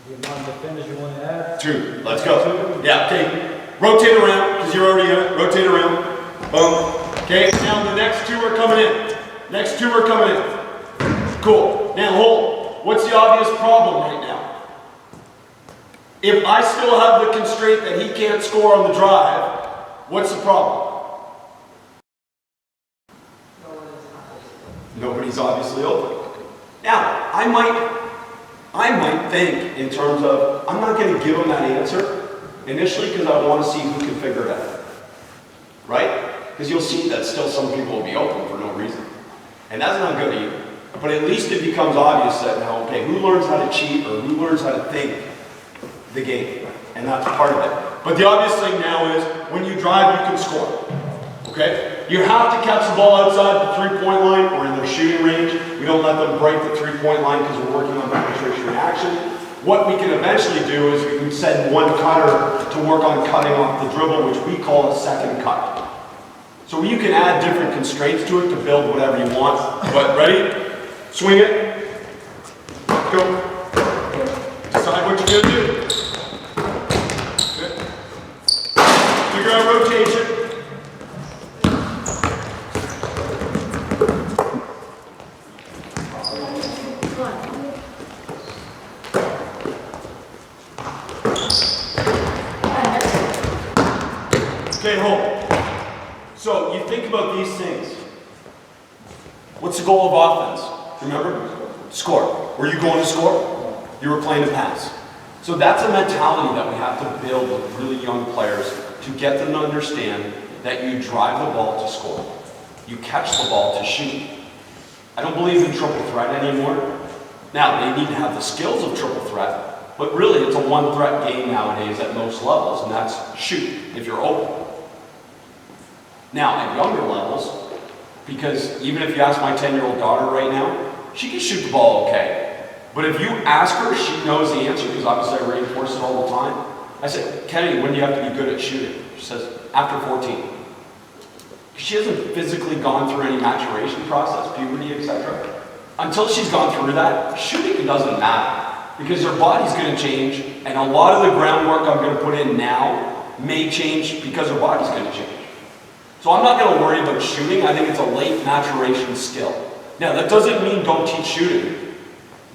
Speaker 3: the amount of defenders you want to add.
Speaker 2: 2, let's go. Yeah, okay. Rotate around, because you're already in it. Rotate around. Boom. Okay, now the next 2 are coming in. Next 2 are coming in. Cool. Now hold. What's the obvious problem right now? If I still have the constraint that he can't score on the drive, what's the problem? Nobody's obviously open. Now, I might think in terms of, I'm not going to give him that answer initially because I want to see who can figure it out. Right? Because you'll see that still some people will be open for no reason. And that's not good either. But at least it becomes obvious that now, okay, who learns how to cheat or who learns how to think the game, and that's part of it. But the obvious thing now is, when you drive, you can score. Okay? You have to catch the ball outside the three-point line or in their shooting range. We don't let them break the three-point line because we're working on penetration reaction. What we can eventually do is we can send one cutter to work on cutting off the dribble, which we call a second cut. So you can add different constraints to it to build whatever you want. But ready? Swing it. Go. Decide what you're going to do. Figure out rotation. Okay, hold. So you think about these things. What's the goal of offense? Remember? Score. Were you going to score? You were playing to pass. So that's a mentality that we have to build with really young players to get them to understand that you drive the ball to score. You catch the ball to shoot. I don't believe in triple threat anymore. Now, they need to have the skills of triple threat, but really it's a one-threat game nowadays at most levels, and that's shoot if you're open. Now, at younger levels, because even if you ask my 10-year-old daughter right now, she can shoot the ball okay. But if you ask her, she knows the answer, because obviously I reinforce it all the time. I said, Kennedy, when do you have to be good at shooting? She says, after 14. She hasn't physically gone through any maturation process, puberty, etc. Until she's gone through that, shooting doesn't matter, because her body's going to change, and a lot of the groundwork I'm going to put in now may change because her body's going to change. So I'm not going to worry about shooting. I think it's a late maturation skill. Now, that doesn't mean don't teach shooting,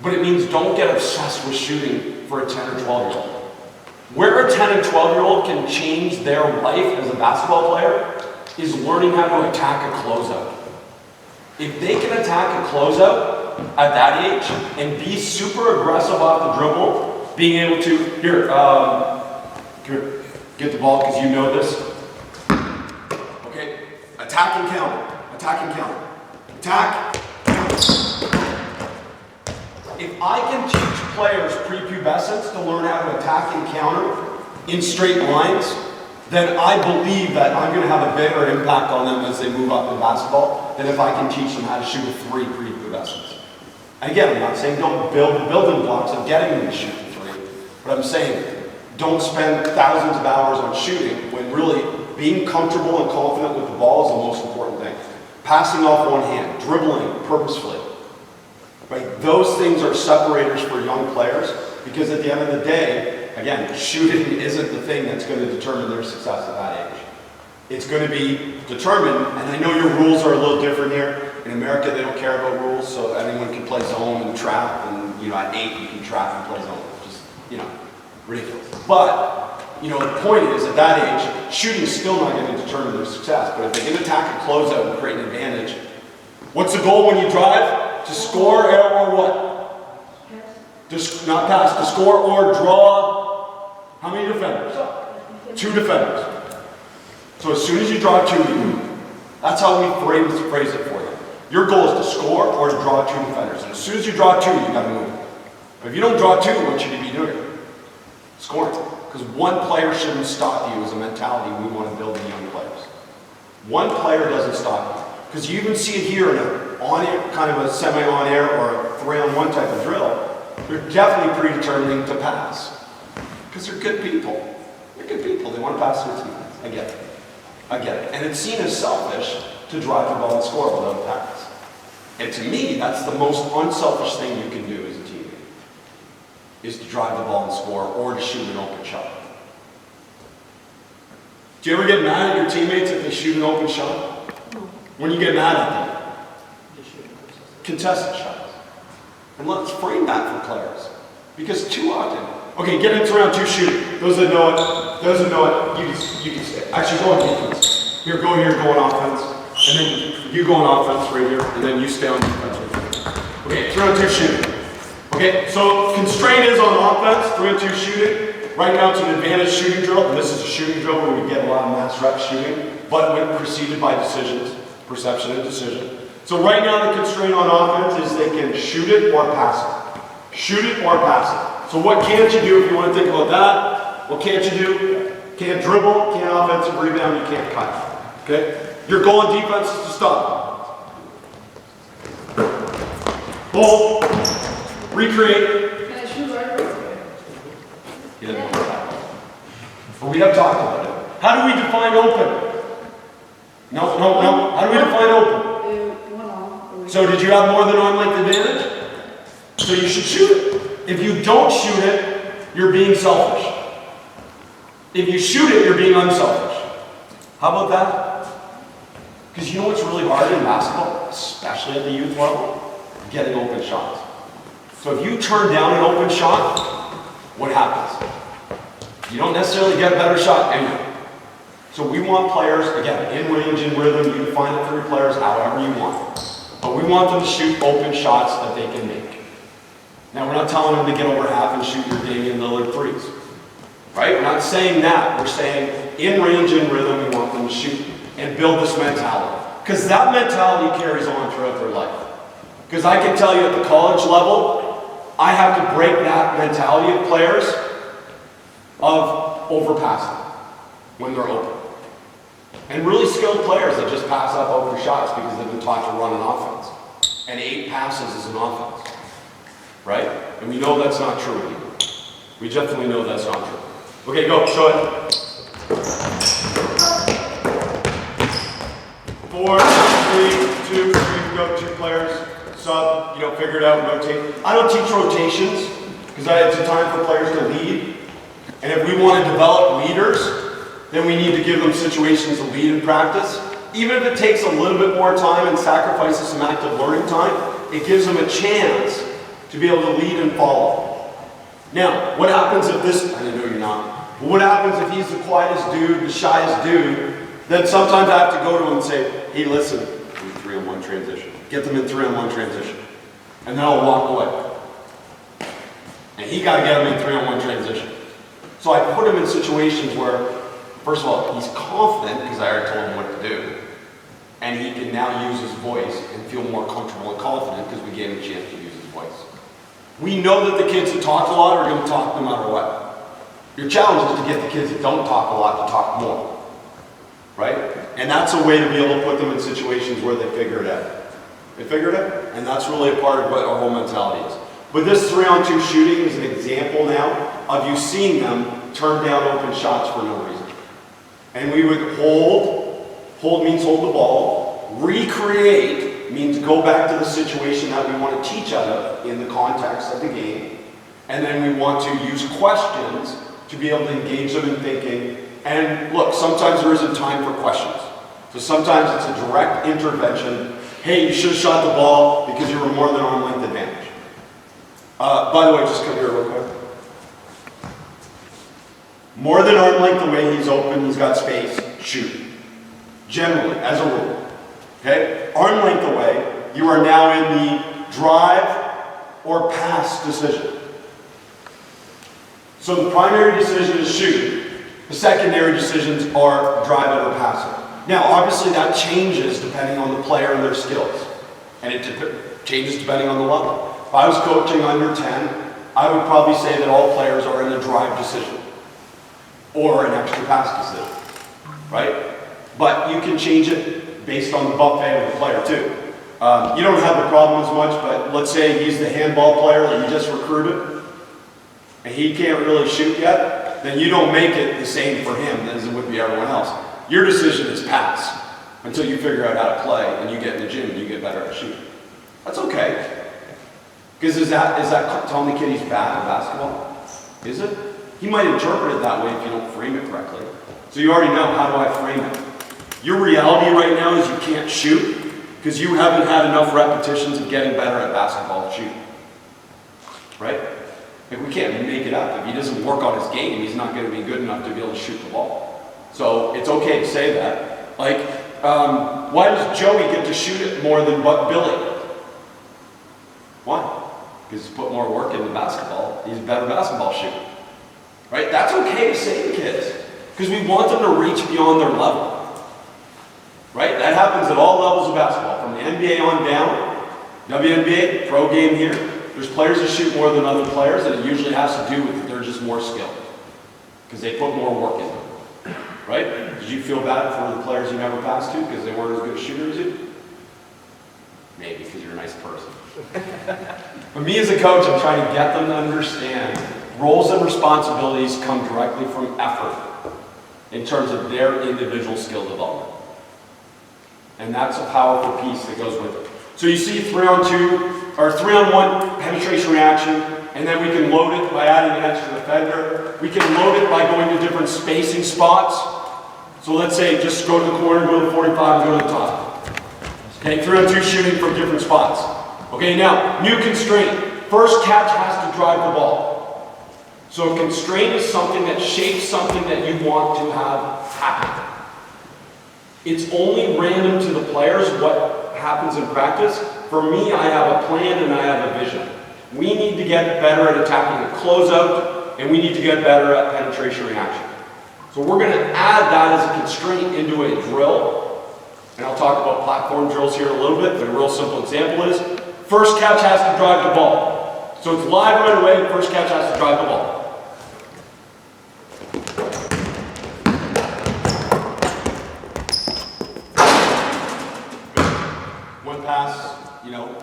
Speaker 2: but it means don't get obsessed with shooting for a 10 or 12-year-old. Where a 10 and 12-year-old can change their life as a basketball player is learning how to attack a closeout. If they can attack a closeout at that age and be super aggressive off the dribble, being able to, here, get the ball because you know this. Okay, attack and counter, attack and counter, attack, counter. If I can teach players prepubescence to learn how to attack and counter in straight lines, then I believe that I'm going to have a bigger impact on them as they move up in basketball than if I can teach them how to shoot a 3 prepubescence. And again, I'm not saying don't build the building blocks of getting them to shoot a 3, but I'm saying don't spend thousands of hours on shooting when really being comfortable and confident with the ball is the most important thing. Passing off one hand, dribbling purposefully. Right? Those things are separators for young players because at the end of the day, again, shooting isn't the thing that's going to determine their success at that age. It's going to be determined, and I know your rules are a little different here. In America, they don't care about rules, so anyone can play zone and trap, and at 8 you can trap and play zone. Just, ridiculous. But, the point is, at that age, shooting's still not going to determine their success, but if they can attack a closeout and create an advantage, what's the goal when you drive? To score or what? Not pass, to score or draw. How many defenders? 2 defenders. So as soon as you draw 2, you move. That's how we phrase it for you. Your goal is to score or to draw 2 defenders. And as soon as you draw 2, you got to move. But if you don't draw 2, what should you be doing? Scoring. Because one player shouldn't stop you is a mentality we want to build in young players. One player doesn't stop you. Because you even see it here in a on-air, kind of a semi-on-air or a 3-on-1 type of drill. They're definitely predetermining to pass. Because they're good people. They're good people. They want to pass their teammates. I get it. I get it. And it's seen as selfish to drive the ball and score without a pass. And to me, that's the most unselfish thing you can do as a teammate, is to drive the ball and score or to shoot an open shot. Do you ever get mad at your teammates if they shoot an open shot? When you get mad at them? Contested shots. And let's frame that for players. Because too often, okay, get into round 2 shooting. Those that know it, you can stay. Actually, go on defense. Here, go here, go on offense. And then you go on offense right here, and then you stay on defense right here. Okay, 3 on 2 shooting. Okay, so constraint is on offense, 3 on 2 shooting. Right now it's an advantage shooting drill, and this is a shooting drill where we get a lot of mass reps shooting, but when preceded by decisions, perception and decision. So right now the constraint on offense is they can shoot it or pass it. Shoot it or pass it. So what can't you do if you want to think about that? What can't you do? Can't dribble, can't offensive rebound, you can't cut. Okay? Your goal in defense is to stop. Hold. Recreate.
Speaker 4: Can I shoot right away?
Speaker 2: He doesn't know that. But we have talked about it. How do we define open? No. How do we define open? So did you have more than arm length advantage? So you should shoot it. If you don't shoot it, you're being selfish. If you shoot it, you're being unselfish. How about that? Because you know what's really hard in basketball, especially at the youth level? Getting open shots. So if you turn down an open shot, what happens? You don't necessarily get a better shot anyway. So we want players, again, in range, in rhythm, you define it for your players however you want. But we want them to shoot open shots that they can make. Now we're not telling them to get over half and shoot your Damian Lillard threes. Right? We're not saying that. We're saying in range, in rhythm, we want them to shoot and build this mentality. Because that mentality carries on throughout their life. Because I can tell you at the college level, I have to break that mentality of players of overpassing when they're open. And really skilled players that just pass up open shots because they've been taught to run an offense. And 8 passes is an offense. Right? And we know that's not true anymore. We definitely know that's not true. Okay, go, show it. 4, 3, 2, 3, go, 2 players. Sub, figure it out, rotate. I don't teach rotations because it's a time for players to lead. And if we want to develop leaders, then we need to give them situations to lead in practice. Even if it takes a little bit more time and sacrifices some active learning time, it gives them a chance to be able to lead and follow. Now, what happens if this, I know you're not, but what happens if he's the quietest dude, the shyest dude, then sometimes I have to go to him and say, hey, listen, 3-on-1 transition. Get them in 3-on-1 transition. And then I'll walk away. And he got to get them in 3-on-1 transition. So I put him in situations where, first of all, he's confident because I already told him what to do. And he can now use his voice and feel more comfortable and confident because we gave him a chance to use his voice. We know that the kids that talk a lot are going to talk no matter what. Your challenge is to get the kids that don't talk a lot to talk more. Right? And that's a way to be able to put them in situations where they figure it out. They figure it out? And that's really a part of what our whole mentality is. But this 3-on-2 shooting is an example now of you seeing them turn down open shots for no reason. And we would hold means hold the ball, recreate means go back to the situation that we want to teach out of in the context of the game, and then we want to use questions to be able to engage them in thinking. And look, sometimes there isn't time for questions. So sometimes it's a direct intervention. Hey, you should have shot the ball because you were more than arm length advantage. By the way, just come here real quick. More than arm length away, he's open, he's got space, shoot. Generally, as a rule. Okay? Arm length away, you are now in the drive or pass decision. So the primary decision is shoot. The secondary decisions are drive it or pass it. Now, obviously that changes depending on the player and their skills. And it changes depending on the level. If I was coaching under 10, I would probably say that all players are in a drive decision or an extra pass decision, right? But you can change it based on the buffet of the player too. You don't have the problem as much, but let's say he's the handball player that you just recruited and he can't really shoot yet, then you don't make it the same for him as it would be everyone else. Your decision is pass until you figure out how to play and you get in the gym and you get better at shooting. That's okay. Because is that telling the kid he's bad at basketball? Is it? He might interpret it that way if you don't frame it correctly. So you already know, how do I frame it? Your reality right now is you can't shoot because you haven't had enough repetitions of getting better at basketball shooting. Right? Like, we can't make it up. If he doesn't work on his game, he's not going to be good enough to be able to shoot the ball. So it's okay to say that. Like, why does Joey get to shoot it more than Billy? Why? Because he's put more work into basketball. He's a better basketball shooter. Right? That's okay to say to kids. Because we want them to reach beyond their level. Right? That happens at all levels of basketball. From the NBA on down, WNBA, pro game here. There's players that shoot more than other players, and it usually has to do with they're just more skilled. Because they put more work in them. Right? Did you feel bad for the players you never passed to because they weren't as good a shooter as you? Maybe because you're a nice person. But me as a coach, I'm trying to get them to understand roles and responsibilities come directly from effort in terms of their individual skill development. And that's a powerful piece that goes with it. So you see 3-on-2 or 3-on-1 penetration reaction, and then we can load it by adding an extra defender. We can load it by going to different spacing spots. So let's say just go to the corner, go to the 45, and go to the top. Okay, 3-on-2 shooting from different spots. Okay, now, new constraint. First catch has to drive the ball. So a constraint is something that shapes something that you want to have happen. It's only random to the players what happens in practice. For me, I have a plan and I have a vision. We need to get better at attacking a closeout, and we need to get better at penetration reaction. So we're going to add that as a constraint into a drill. And I'll talk about platform drills here in a little bit, but a real simple example is first catch has to drive the ball. So it's live right away, first catch has to drive the ball. One pass,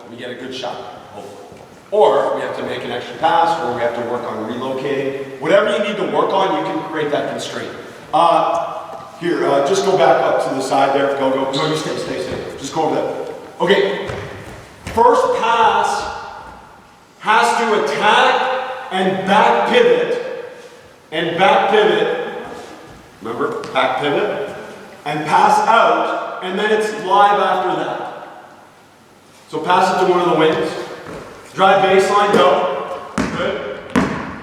Speaker 2: we get a good shot, hopefully. Or we have to make an extra pass, or we have to work on relocating. Whatever you need to work on, you can create that constraint. Here, just go back up to the side there. Go. No, you stay. Just go over there. Okay. First pass has to attack and back pivot. Remember? Back pivot. And pass out. And then it's live after that. So pass it to one of the wings. Drive baseline, go. Good.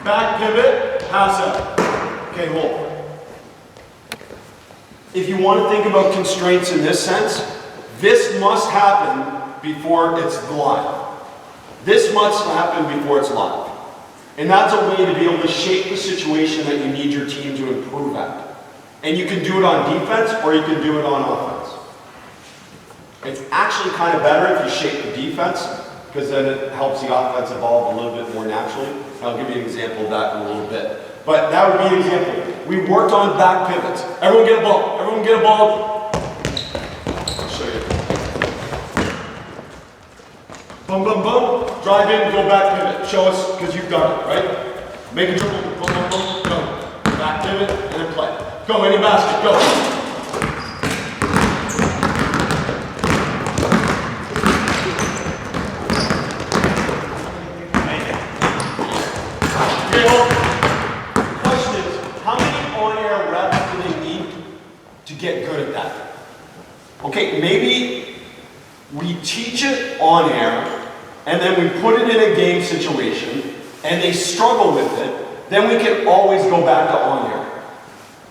Speaker 2: Back pivot, pass out. Okay, hold. If you want to think about constraints in this sense, this must happen before it's live. This must happen before it's live. And that's a way to be able to shape the situation that you need your team to improve at. And you can do it on defense or you can do it on offense. It's actually kind of better if you shape the defense, because then it helps the offense evolve a little bit more naturally. I'll give you an example of that in a little bit. But that would be an example. We worked on back pivots. Everyone get a ball. Everyone get a ball. I'll show you. Boom, boom, boom. Drive in, go back pivot. Show us, because you've done it, right? Make a dribble. Boom, boom, boom. Go. Back pivot, and then play. Go, any basket. Go. Get good at that. Okay, maybe we teach it on air, and then we put it in a game situation, and they struggle with it, then we can always go back to on air.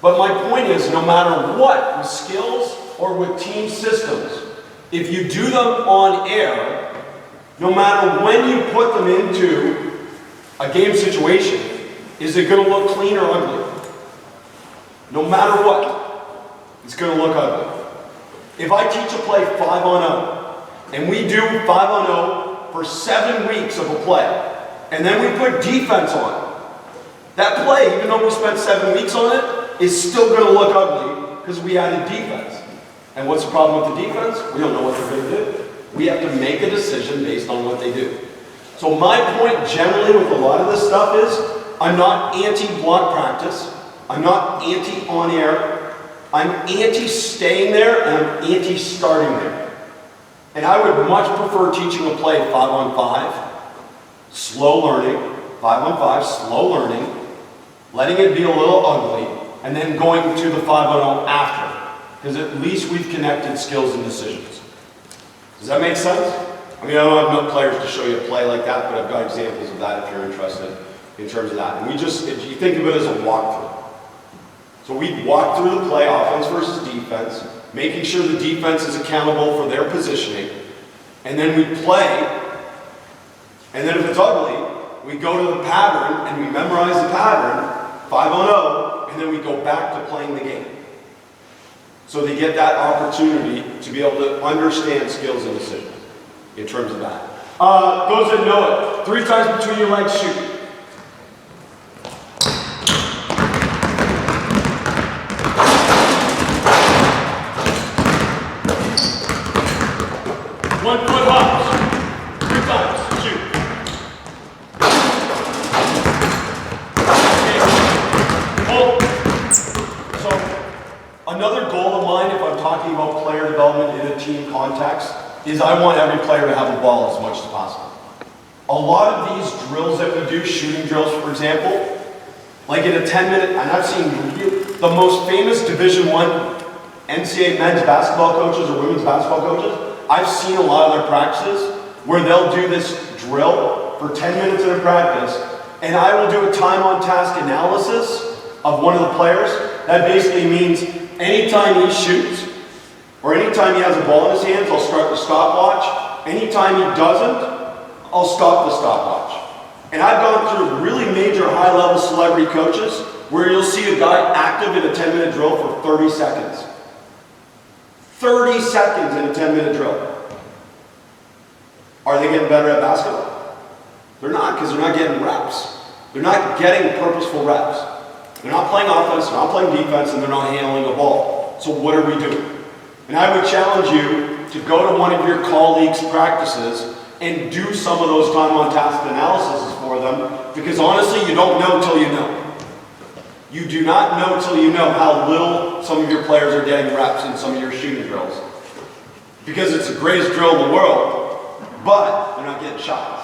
Speaker 2: But my point is, no matter what, with skills or with team systems, if you do them on air, no matter when you put them into a game situation, Is it going to look clean or ugly? No matter what, it's going to look ugly. If I teach a play 5-on-0, and we do 5-on-0 for 7 weeks of a play, and then we put defense on it, that play, even though we spent 7 weeks on it, is still going to look ugly because we added defense. And what's the problem with the defense? We don't know what they're going to do. We have to make a decision based on what they do. So my point generally with a lot of this stuff is, I'm not anti-block practice. I'm not anti-on-air. I'm anti-staying there, and I'm anti-starting there. And I would much prefer teaching a play 5-on-5, slow learning, 5-on-5, slow learning, letting it be a little ugly, and then going to the 5-on-0 after. Because at least we've connected skills and decisions. Does that make sense? I mean, I don't have no players to show you a play like that, but I've got examples of that if you're interested in terms of that. And you think of it as a walkthrough. So we walk through the play, offense versus defense, making sure the defense is accountable for their positioning, and then we play, and then if it's ugly, we go to the pattern and we memorize the pattern, 5-on-0, and then we go back to playing the game. So they get that opportunity to be able to understand skills and decisions in terms of that. Those that know it, 3 times between your legs, shoot. One foot hops, 3 times, shoot. Okay, hold. So, another goal of mine, if I'm talking about player development in a team context, is I want every player to have the ball as much as possible. A lot of these drills that we do, shooting drills for example, like in a 10-minute, and I've seen the most famous Division I NCAA men's basketball coaches or women's basketball coaches, I've seen a lot of their practices where they'll do this drill for 10 minutes in a practice, and I will do a time on task analysis of one of the players. That basically means anytime he shoots, or anytime he has a ball in his hands, I'll start the stopwatch. Anytime he doesn't, I'll stop the stopwatch. And I've gone through really major high-level celebrity coaches where you'll see a guy active in a 10-minute drill for 30 seconds. 30 seconds in a 10-minute drill. Are they getting better at basketball? They're not, because they're not getting reps. They're not getting purposeful reps. They're not playing offense, they're not playing defense, and they're not handling a ball. So what are we doing? And I would challenge you to go to one of your colleagues' practices and do some of those time on task analyses for them, because honestly, you don't know till you know. You do not know till you know how little some of your players are getting reps in some of your shooting drills. Because it's the greatest drill in the world, but they're not getting shots.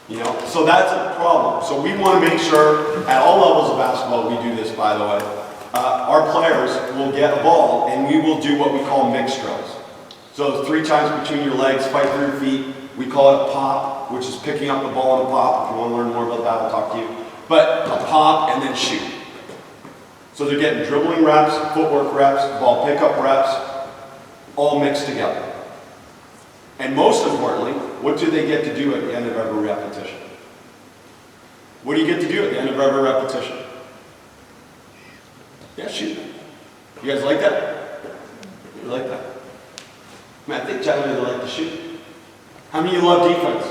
Speaker 2: You know, so that's a problem. So we want to make sure at all levels of basketball, we do this by the way, our players will get a ball and we will do what we call mixed drills. So 3 times between your legs, fight through your feet. We call it a pop, which is picking up the ball in a pop. If you want to learn more about that, I'll talk to you. But a pop and then shoot. So they're getting dribbling reps, footwork reps, ball pickup reps, all mixed together. And most importantly, what do they get to do at the end of every repetition? What do you get to do at the end of every repetition? Yeah, shoot. You guys like that? You like that? I mean, I think generally they like to shoot. How many of you love defense?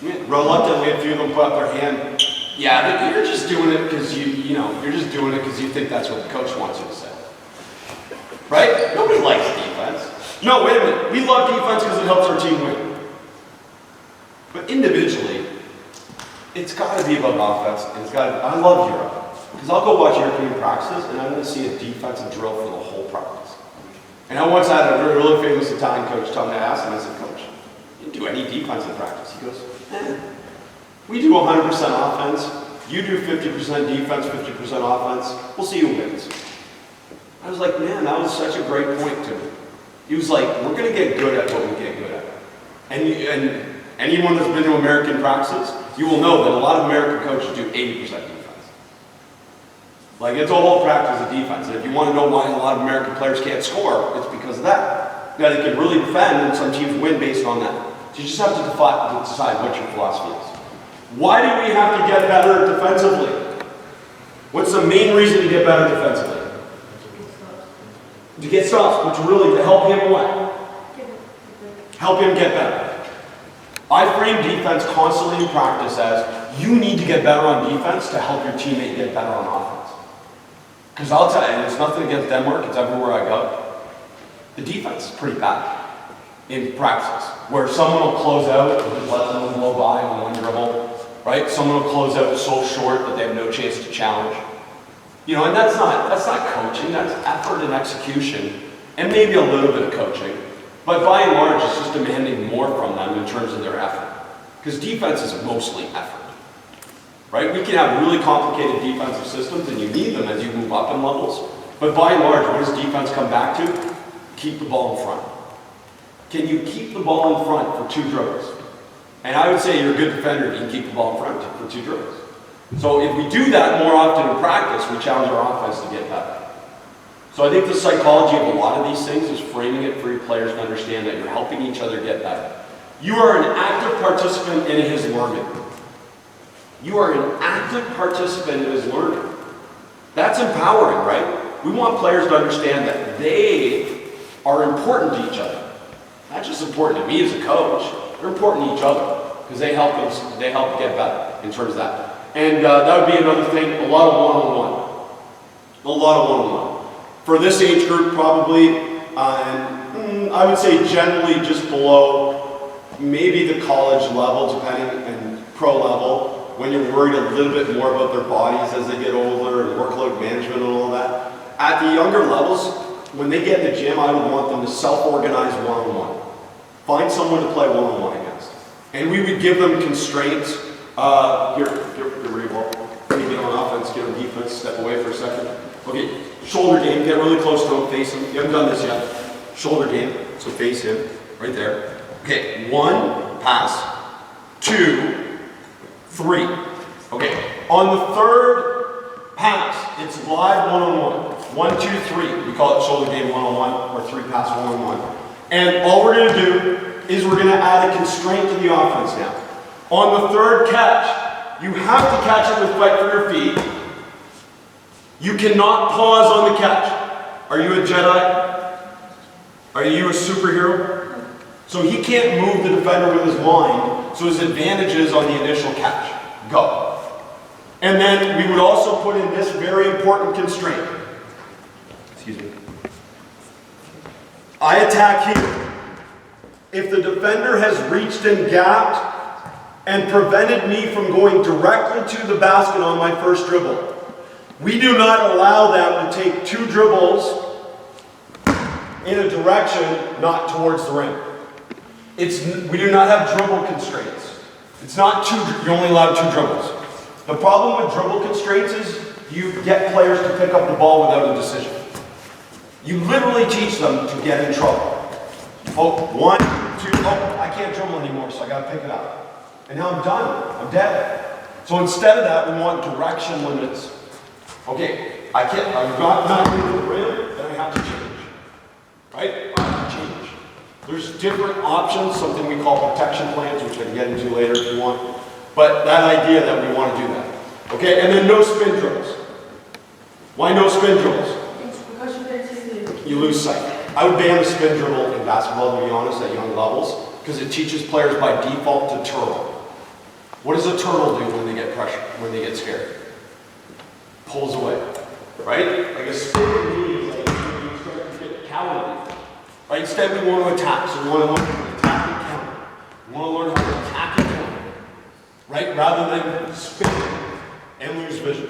Speaker 2: I mean, reluctantly, a few of them put up their hand. Yeah, but you're just doing it because you're just doing it because you think that's what the coach wants you to say. Right? Nobody likes defense. No, wait a minute. We love defense because it helps our team win. But individually, it's got to be about offense, and it's got to. I love Europe because I'll go watch European practices, and I'm going to see a defensive drill for the whole practice. And I once had a really famous Italian coach tell me, I asked him, I said, Coach, you do any defensive practice? He goes, we do 100% offense. You do 50% defense, 50% offense. We'll see who wins. I was like, man, that was such a great point to me. He was like, we're going to get good at what we get good at. And anyone that's been to American practices, you will know that a lot of American coaches do 80% defense. Like, it's a whole practice of defense. And if you want to know why a lot of American players can't score, it's because of that. Now, they can really defend, and some teams win based on that. So you just have to decide what your philosophy is. Why do we have to get better defensively? What's the main reason to get better defensively? To get stops, which really to help him what? Help him get better. I frame defense constantly in practice as you need to get better on defense to help your teammate get better on offense. Because I'll tell you, and it's nothing against Denmark, it's everywhere I go. The defense is pretty bad in practices, where someone will close out and just let them blow by on one dribble, right? Someone will close out so short that they have no chance to challenge. You know, and that's not coaching, that's effort and execution, and maybe a little bit of coaching. But by and large, it's just demanding more from them in terms of their effort. Because defense is mostly effort. Right? We can have really complicated defensive systems, and you need them as you move up in levels. But by and large, what does defense come back to? Keep the ball in front. Can you keep the ball in front for 2 dribbles? And I would say you're a good defender if you can keep the ball in front for 2 dribbles. So if we do that more often in practice, we challenge our offense to get better. So I think the psychology of a lot of these things is framing it for your players to understand that you're helping each other get better. You are an active participant in his learning. You are an active participant in his learning. That's empowering, right? We want players to understand that they are important to each other. Not just important to me as a coach, they're important to each other because they help get better in terms of that. And that would be another thing, a lot of one-on-one. A lot of one-on-one. For this age group, probably, and I would say generally just below maybe the college level, depending, and pro level, when you're worried a little bit more about their bodies as they get older and workload management and all that. At the younger levels, when they get in the gym, I would want them to self-organize one-on-one. Find someone to play one-on-one against. And we would give them constraints. Here, where you ball. When you get on offense, get on defense, step away for a second. Okay, shoulder game, get really close to him, face him. You haven't done this yet. Shoulder game, so face him, right there. Okay, 1, pass, 2, 3. Okay, on the 3rd pass, it's live one-on-one. 1, 2, 3. We call it shoulder game one-on-one or 3 pass one-on-one. And all we're going to do is we're going to add a constraint to the offense now. On the 3rd catch, you have to catch it with fight for your feet. You cannot pause on the catch. Are you a Jedi? Are you a superhero? So he can't move the defender with his mind, so his advantage is on the initial catch. Go. And then we would also put in this very important constraint. Excuse me. I attack here. If the defender has reached and gapped and prevented me from going directly to the basket on my first dribble, we do not allow them to take 2 dribbles in a direction not towards the rim. We do not have dribble constraints. It's not 2, you're only allowed 2 dribbles. The problem with dribble constraints is you get players to pick up the ball without a decision. You literally teach them to get in trouble. Oh, 1, 2, oh, I can't dribble anymore, so I gotta pick it up. And now I'm done, I'm dead. So instead of that, we want direction limits. Okay, I'm not into the rim, then I have to change. Right? I have to change. There's different options, something we call protection plans, which I can get into later if you want. But that idea that we want to do that. Okay, and then no spin drills. Why no spin drills? You lose sight. I would ban the spin dribble in basketball, to be honest, at young levels, because it teaches players by default to turtle. What does a turtle do when they get pressure, when they get scared? Pulls away, right? Like a spin is like you start to get cowardly. Right? Instead, we want to attack. So we want to learn how to attack and counter. We want to learn how to attack and counter. Right? Rather than spin and lose vision.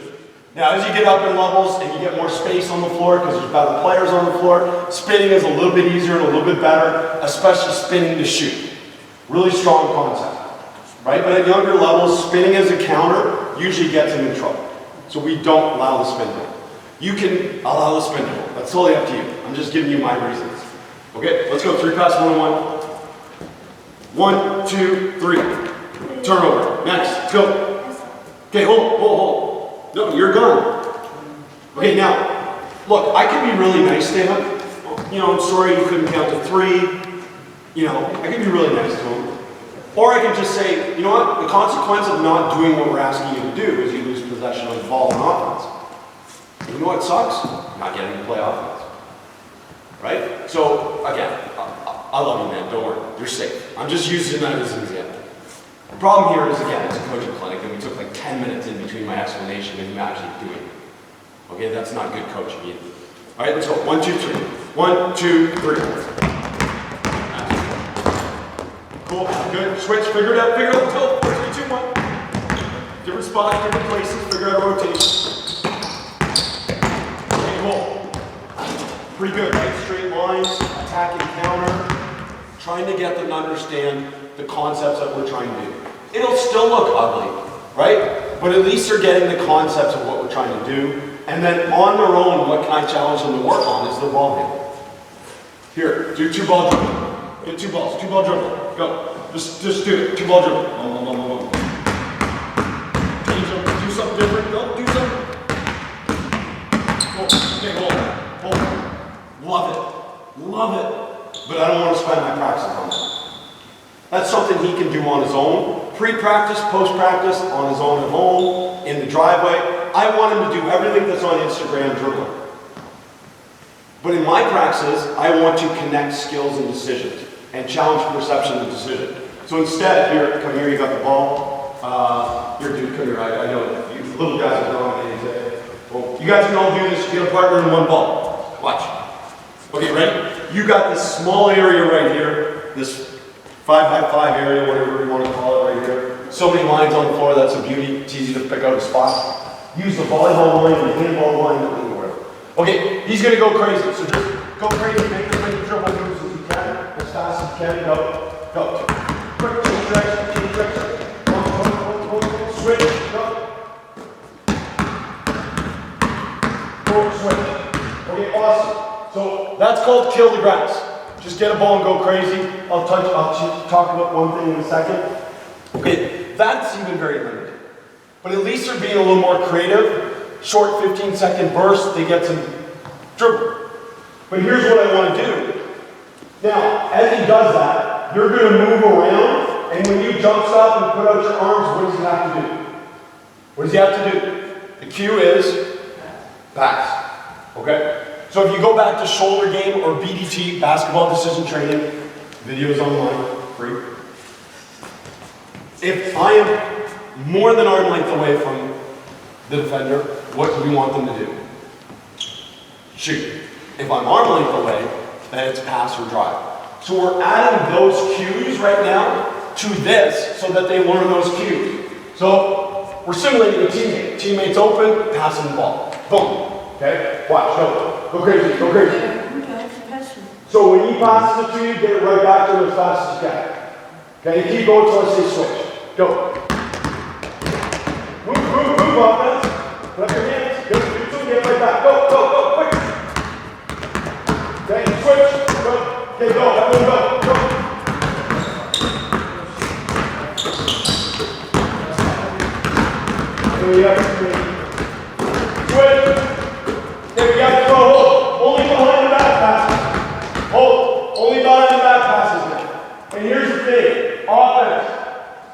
Speaker 2: Now, as you get up in levels and you get more space on the floor because there's better players on the floor, spinning is a little bit easier and a little bit better, especially spinning to shoot. Really strong concept. Right? But at younger levels, spinning as a counter usually gets them in trouble. So we don't allow the spin drill. You can allow the spin drill. That's totally up to you. I'm just giving you my reasons. Okay, let's go 3 pass 1-on-1. 1, 2, 3. Turnover. Next, let's go. Okay, hold. No, you're gone. Okay, now, look, I can be really nice to him. You know, I'm sorry you couldn't count to 3. You know, I can be really nice to him. Or I can just say, you know what, the consequence of not doing what we're asking you to do is you lose possession of the ball on offense. You know what sucks? Not getting to play offense. Right? So, again, I love you, man, don't worry, you're safe. I'm just using that as an example. The problem here is, again, it's a coaching clinic, and we took like 10 minutes in between my explanation and you actually doing it. Okay, that's not good coaching either. All right, let's go. 1, 2, 3. 1, 2, 3. Cool, good. Switch, figure it out, go. 3, 2, 1. Different spots, different places, figure out rotation. Okay, cool. Pretty good, right? Straight lines, attack and counter. Trying to get them to understand the concepts that we're trying to do. It'll still look ugly, right? But at least they're getting the concepts of what we're trying to do. And then on their own, what can I challenge them to work on is the ball handling. Here, do 2 ball dribble. Get 2 balls, 2 ball dribble. Go. Just do it. 2 ball dribble. Do something different. Go, do something. Okay, hold. Love it. Love it. But I don't want to spend my practice on that. That's something he can do on his own. Pre-practice, post-practice, on his own at home, in the driveway. I want him to do everything that's on Instagram dribbling. But in my practices, I want to connect skills and decisions and challenge perception and decision. So instead, here, come here, you got the ball. Here, dude, come here. I know you little guys are dominating. Well, you guys can all do this. Get a partner in 1 ball. Watch. Okay, ready? You got this small area right here, this 5x5 area, whatever you want to call it right here. So many lines on the floor, that's a beauty. It's easy to pick out a spot. Use the volleyball line and the handball line that we were. Okay, he's going to go crazy. So just go crazy, make as many dribble moves as you can, as fast as you can. Go. Quick, change direction. Go. Switch, go. Switch. Okay, awesome. So that's called kill the grass. Just get a ball and go crazy. I'll talk about one thing in a second. Okay, that's even very limited. But at least they're being a little more creative. Short 15-second bursts, they get some dribble. But here's what I want to do. Now, as he does that, you're going to move around, and when you jump stop and put out your arms, what does he have to do? What does he have to do? The cue is pass. Okay? So if you go back to shoulder game or BDT, basketball decision training, videos online, free. If I am more than arm length away from the defender, what do we want them to do? Shoot. If I'm arm length away, then it's pass or drive. So we're adding those cues right now to this so that they learn those cues. So we're simulating a teammate. Teammate's open, passing the ball. Boom. Okay? Watch, go crazy, go crazy. So when he passes it to you, get it right back to him as fast as you can. Okay, keep going until I say switch. Go. Move, offense. Put up your hands. Get right back. Go, quick. Okay, switch. Go. Okay, go. Everyone go. Here we go. Switch. Okay, we got to throw. Hold. Only behind the back passes. Hold. Only behind the back passes now. And here's the thing. Offense.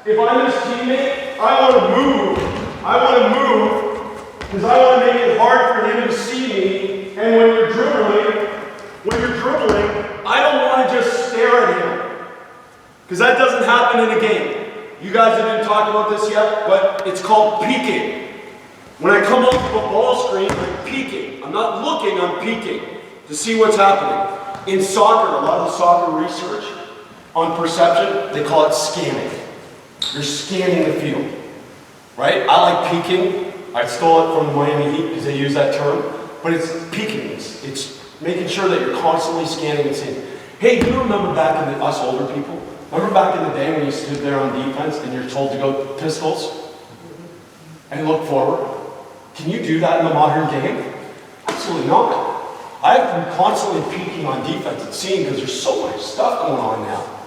Speaker 2: If I'm his teammate, I want to move because I want to make it hard for him to see me. And when you're dribbling, I don't want to just stare at him because that doesn't happen in a game. You guys didn't talk about this yet, but it's called peeking. When I come off of a ball screen, I'm peeking. I'm not looking, I'm peeking to see what's happening. In soccer, a lot of the soccer research on perception, they call it scanning. You're scanning the field, right? I like peeking. I stole it from the Miami Heat because they use that term. But it's peeking. It's making sure that you're constantly scanning and seeing. Hey, do you remember back in us older people? Remember back in the day when you stood there on defense and you're told to go pistols and look forward? Can you do that in the modern game? Absolutely not. I've been constantly peeking on defense and seeing because there's so much stuff going on now.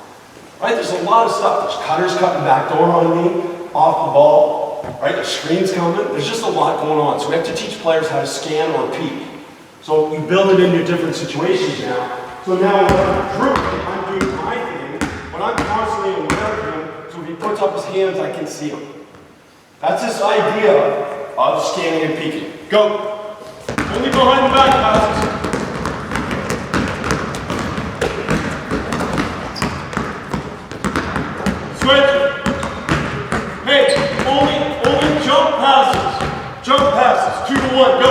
Speaker 2: Right? There's a lot of stuff. There's cutters cutting backdoor on me, off the ball. Right? The screen's coming. There's just a lot going on. So we have to teach players how to scan or peek. So you build it into different situations now. So now when I'm dribbling, I'm doing my thing, but I'm constantly aware of him up his hands, I can see him. That's this idea of scanning and peeking. Go. Only behind the back passes. Switch. Hey, only jump passes. Jump passes. 2 to 1. Go.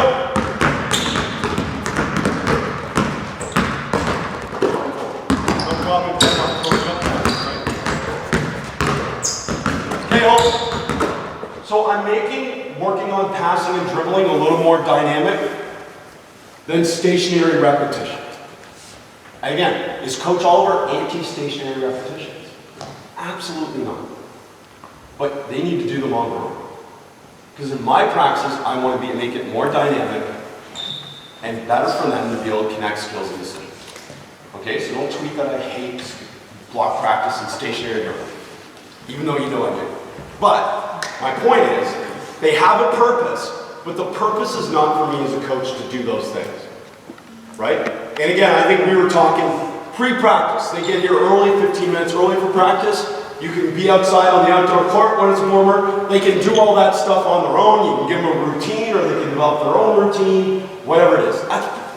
Speaker 2: No problem. Jump passes, right? Okay, hold. So I'm working on passing and dribbling a little more dynamic than stationary repetitions. Again, is Coach Oliver anti-stationary repetitions? Absolutely not. But they need to do them on their own. Because in my practice, I want to make it more dynamic and better for them to be able to connect skills and decisions. Okay, so don't tweet that I hate block practice and stationary dribbling, even though you know I do. But my point is, they have a purpose, but the purpose is not for me as a coach to do those things, right? And again, I think we were talking pre-practice. They get here early, 15 minutes early for practice. You can be outside on the outdoor court when it's warmer. They can do all that stuff on their own. You can give them a routine, or they can develop their own routine, whatever it is.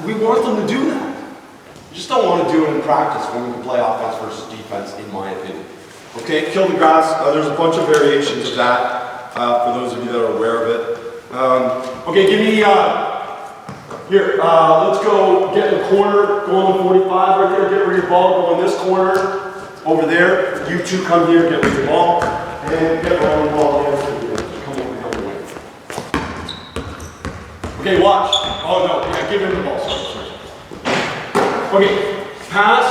Speaker 2: We want them to do that. You just don't want to do it in practice when we can play offense versus defense, in my opinion. Okay, kill the grass. There's a bunch of variations of that. For those of you that are aware of it. Okay, give me, here, let's go get in the corner, go on the 45 right there, get rid of your ball, go in this corner, over there. You two come here, get rid of your ball, and get rid of the ball here. Come over the other way. Okay, watch. Oh no, yeah, give him the ball, sorry. Okay, pass,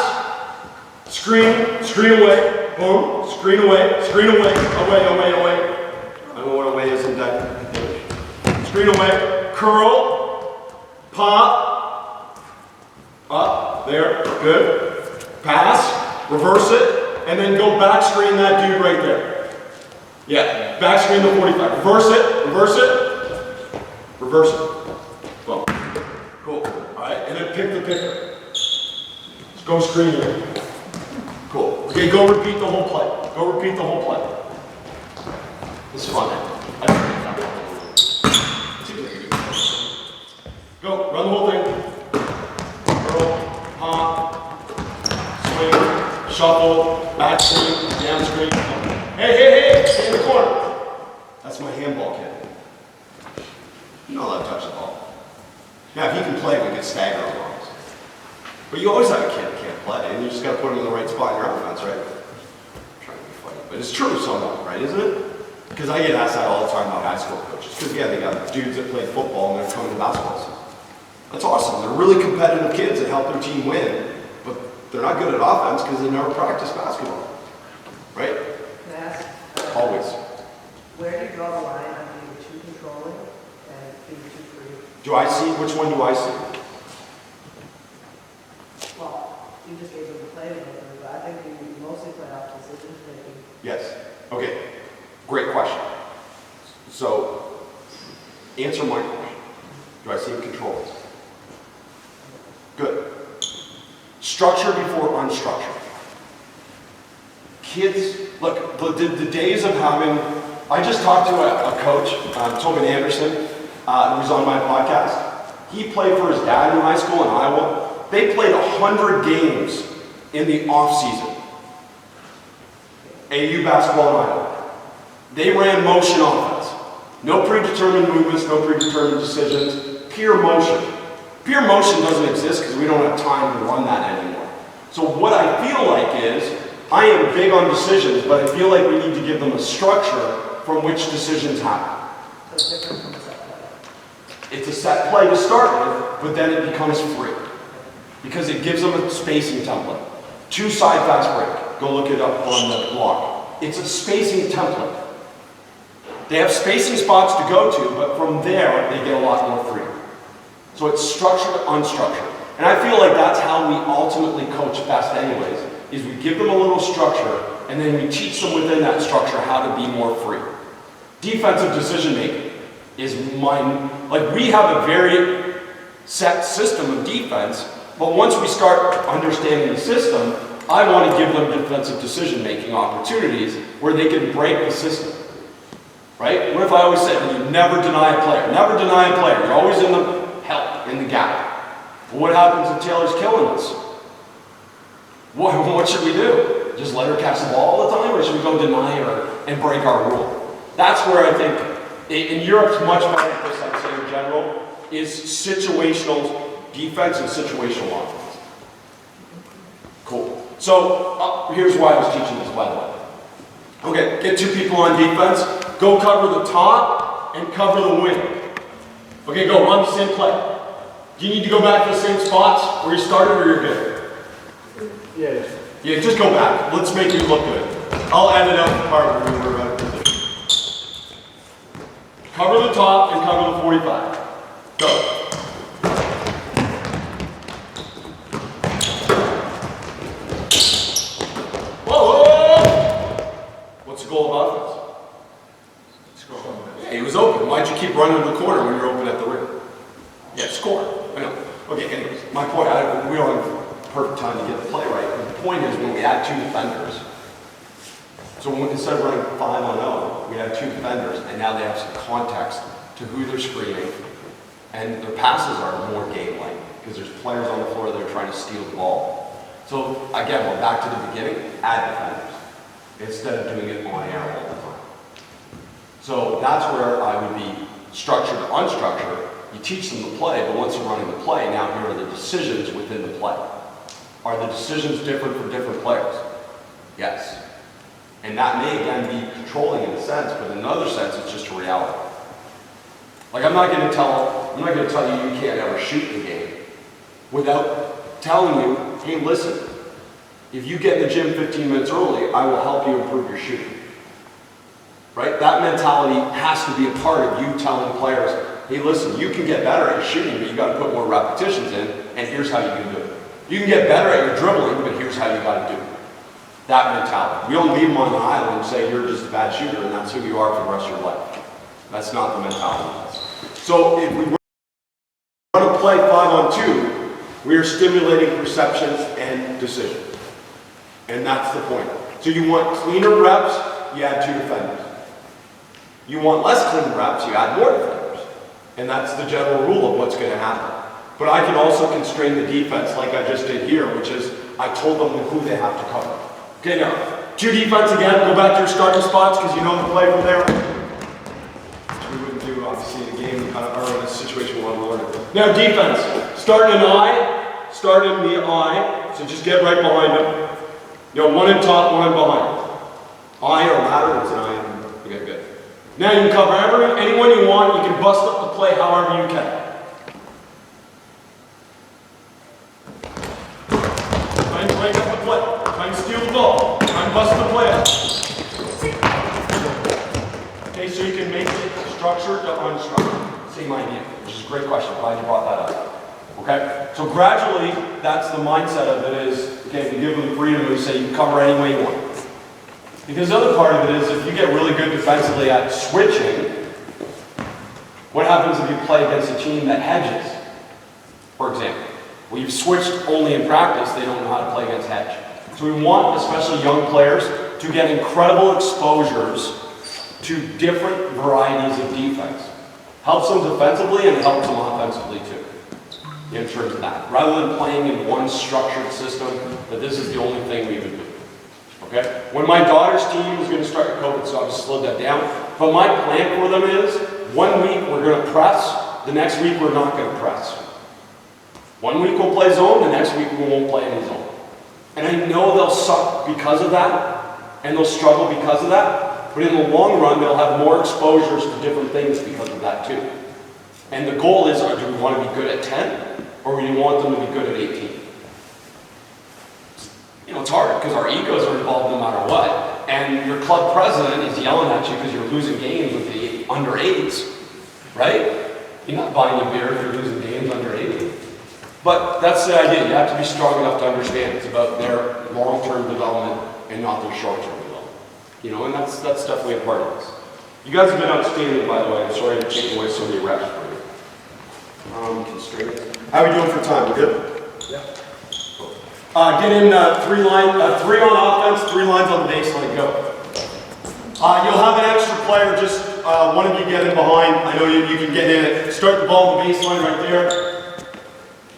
Speaker 2: screen away, boom, screen away, away. I don't know what away is in that. Screen away, curl, pop, up, there, good. Pass, reverse it, and then go back screen that dude right there. Yeah, back screen the 45. Reverse it. Boom. Cool. Alright, and then pick the picker. Let's go screen here. Cool. Okay, go repeat the whole play. This is fun. Go, run the whole thing. Curl, pop, swing, shuffle, back screen, down screen. Hey, stay in the corner. That's my handball kid. You're not allowed to touch the ball. Now, if he can play, we can stagger on balls. But you always have a kid that can't play, and you just got to put him in the right spot in your offense, right? I'm trying to be funny, but it's true somewhat, right? Isn't it? Because I get asked that all the time about high school coaches. Because yeah, they got dudes that play football and they're coming to basketball season. That's awesome. They're really competitive kids that help their team win, but they're not good at offense because they never practice basketball. Right?
Speaker 4: Can I ask,
Speaker 2: Always.
Speaker 4: where do you draw the line on being too controlling and being too free?
Speaker 2: Do I see? Which one do I see?
Speaker 4: Well, you just gave them the play over, but I think you mostly play off decisions making.
Speaker 2: Yes. Okay. Great question. So, answer my question. Do I see him control? Good. Structure before unstructured. Kids, look, the days of having, I just talked to a coach, Tobin Anderson, who was on my podcast. He played for his dad in high school in Iowa. They played 100 games in the off season. AU basketball in Iowa. They ran motion offense. No predetermined movements, no predetermined decisions, pure motion. Pure motion doesn't exist because we don't have time to run that anymore. So what I feel like is, I am big on decisions, but I feel like we need to give them a structure from which decisions happen.
Speaker 4: So it's different from a set play.
Speaker 2: It's a set play to start with, but then it becomes free. Because it gives them a spacing template. 2 side fast break. Go look it up on the blog. It's a spacing template. They have spacing spots to go to, but from there, they get a lot more freedom. So it's structured, unstructured. And I feel like that's how we ultimately coach best anyways, is we give them a little structure, and then we teach them within that structure how to be more free. Defensive decision making is mine. Like, we have a very set system of defense, but once we start understanding the system, I want to give them defensive decision-making opportunities where they can break the system. Right? What if I always said, you never deny a player, never deny a player, you're always in the help, in the gap. Well, what happens if Taylor's killing us? What should we do? Just let her catch the ball all the time, or should we go deny her and break our rule? That's where I think, in Europe's much better at this, I'd say in general, is situational defense and situational offense. Cool. So, here's why I was teaching this, by the way. Okay, get 2 people on defense, go cover the top and cover the wing. Okay, go run the same play. Do you need to go back to the same spots where you started, or you're good?
Speaker 3: Yeah.
Speaker 2: Yeah, just go back. Let's make you look good. I'll edit out the part where we were out of position. Cover the top and cover the 45. Go. Whoa! What's the goal of offense? Yeah, he was open. Why'd you keep running to the corner when you're open at the rim? Yeah, score. I know. Okay, anyways, my point, we don't have perfect time to get the play right. But the point is when we add 2 defenders, so instead of running 5-on-0, we have 2 defenders, and now they have some context to who they're screening, and their passes are more game-like, because there's players on the floor that are trying to steal the ball. So again, we're back to the beginning, add defenders, instead of doing it on air all the time. So that's where I would be structured to unstructured. You teach them the play, but once you're running the play, now here are the decisions within the play. Are the decisions different for different players? Yes. And that may again be controlling in a sense, but in another sense, it's just a reality. Like I'm not going to tell you you can't ever shoot the game without telling you, hey, listen, if you get in the gym 15 minutes early, I will help you improve your shooting. Right? That mentality has to be a part of you telling players, hey, listen, you can get better at your shooting, but you got to put more repetitions in, and here's how you can do it. You can get better at your dribbling, but here's how you got to do it. That mentality. We don't leave them on the island and say you're just a bad shooter, and that's who you are for the rest of your life. That's not the mentality. So if we run a play 5-on-2, we are stimulating perceptions and decisions. And that's the point. So you want cleaner reps, you add 2 defenders. You want less clean reps, you add more defenders. And that's the general rule of what's going to happen. But I can also constrain the defense like I just did here, which is I told them who they have to cover. Okay, now, 2 defense again, go back to your starting spots because you know the play from there. Which we wouldn't do, obviously, in a game, or in a situation we want to learn it. Now, defense, start in the eye, so just get right behind them. You know, 1 in top, 1 in behind. Eye or ladder, it's an eye. Okay, good. Now you can cover anyone you want, you can bust up the play however you can. Try and break up the play. Try and steal the ball. Try and bust the play up. Okay, so you can make it structured to unstructured. Same idea, which is a great question. Glad you brought that up. Okay, so gradually, that's the mindset of it is, okay, if you give them freedom, we say you can cover any way you want. Because the other part of it is, if you get really good defensively at switching, what happens if you play against a team that hedges, for example? Well, you've switched only in practice, they don't know how to play against hedge. So we want, especially young players, to get incredible exposures to different varieties of defense. Helps them defensively and helps them offensively too, in terms of that. Rather than playing in one structured system, that this is the only thing we would do. Okay? When my daughter's team is going to start COVID, so I've just slowed that down. But my plan for them is, 1 week we're going to press, the next week we're not going to press. 1 week we'll play zone, the next week we won't play any zone. And I know they'll suck because of that, and they'll struggle because of that, but in the long run they'll have more exposures to different things because of that too. And the goal is, do we want to be good at 10, or do we want them to be good at 18? You know, it's hard because our egos are involved no matter what. And your club president is yelling at you because you're losing games with the under 8s, right? You're not buying a beer if you're losing games under 8. But that's the idea. You have to be strong enough to understand it's about their long-term development and not their short-term development. You know, and that's definitely a part of this. You guys have been outstanding, by the way. I'm sorry to take away so many reps for you. Constraints. How are we doing for time? We're good?
Speaker 3: Yeah.
Speaker 2: Cool. Get in three on offense, 3 lines on the baseline, go. You'll have an extra player, just one of you get in behind. I know you can get in it. Start the ball on the baseline right there.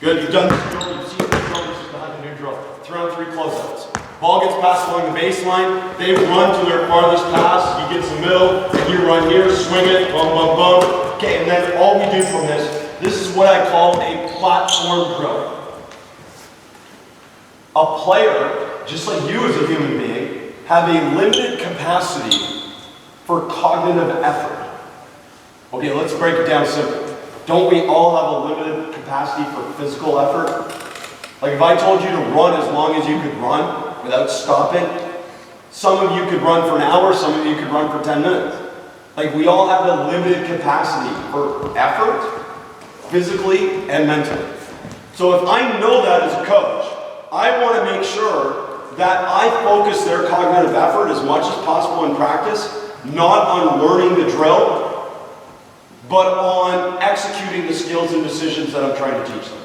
Speaker 2: Good, you've done this drill, you've seen the drill, this is behind the new drill. 3 on 3 closeouts. Ball gets passed along the baseline, they run to their farthest pass, he gets the middle, and you run here, swing it, bum, bum, bum. Okay, and then all we do from this is what I call a platform drill. A player, just like you as a human being, have a limited capacity for cognitive effort. Okay, let's break it down simple. Don't we all have a limited capacity for physical effort? Like if I told you to run as long as you could run without stopping, some of you could run for an hour, some of you could run for 10 minutes. Like we all have a limited capacity for effort, physically and mentally. So if I know that as a coach, I want to make sure that I focus their cognitive effort as much as possible in practice, not on learning the drill, but on executing the skills and decisions that I'm trying to teach them.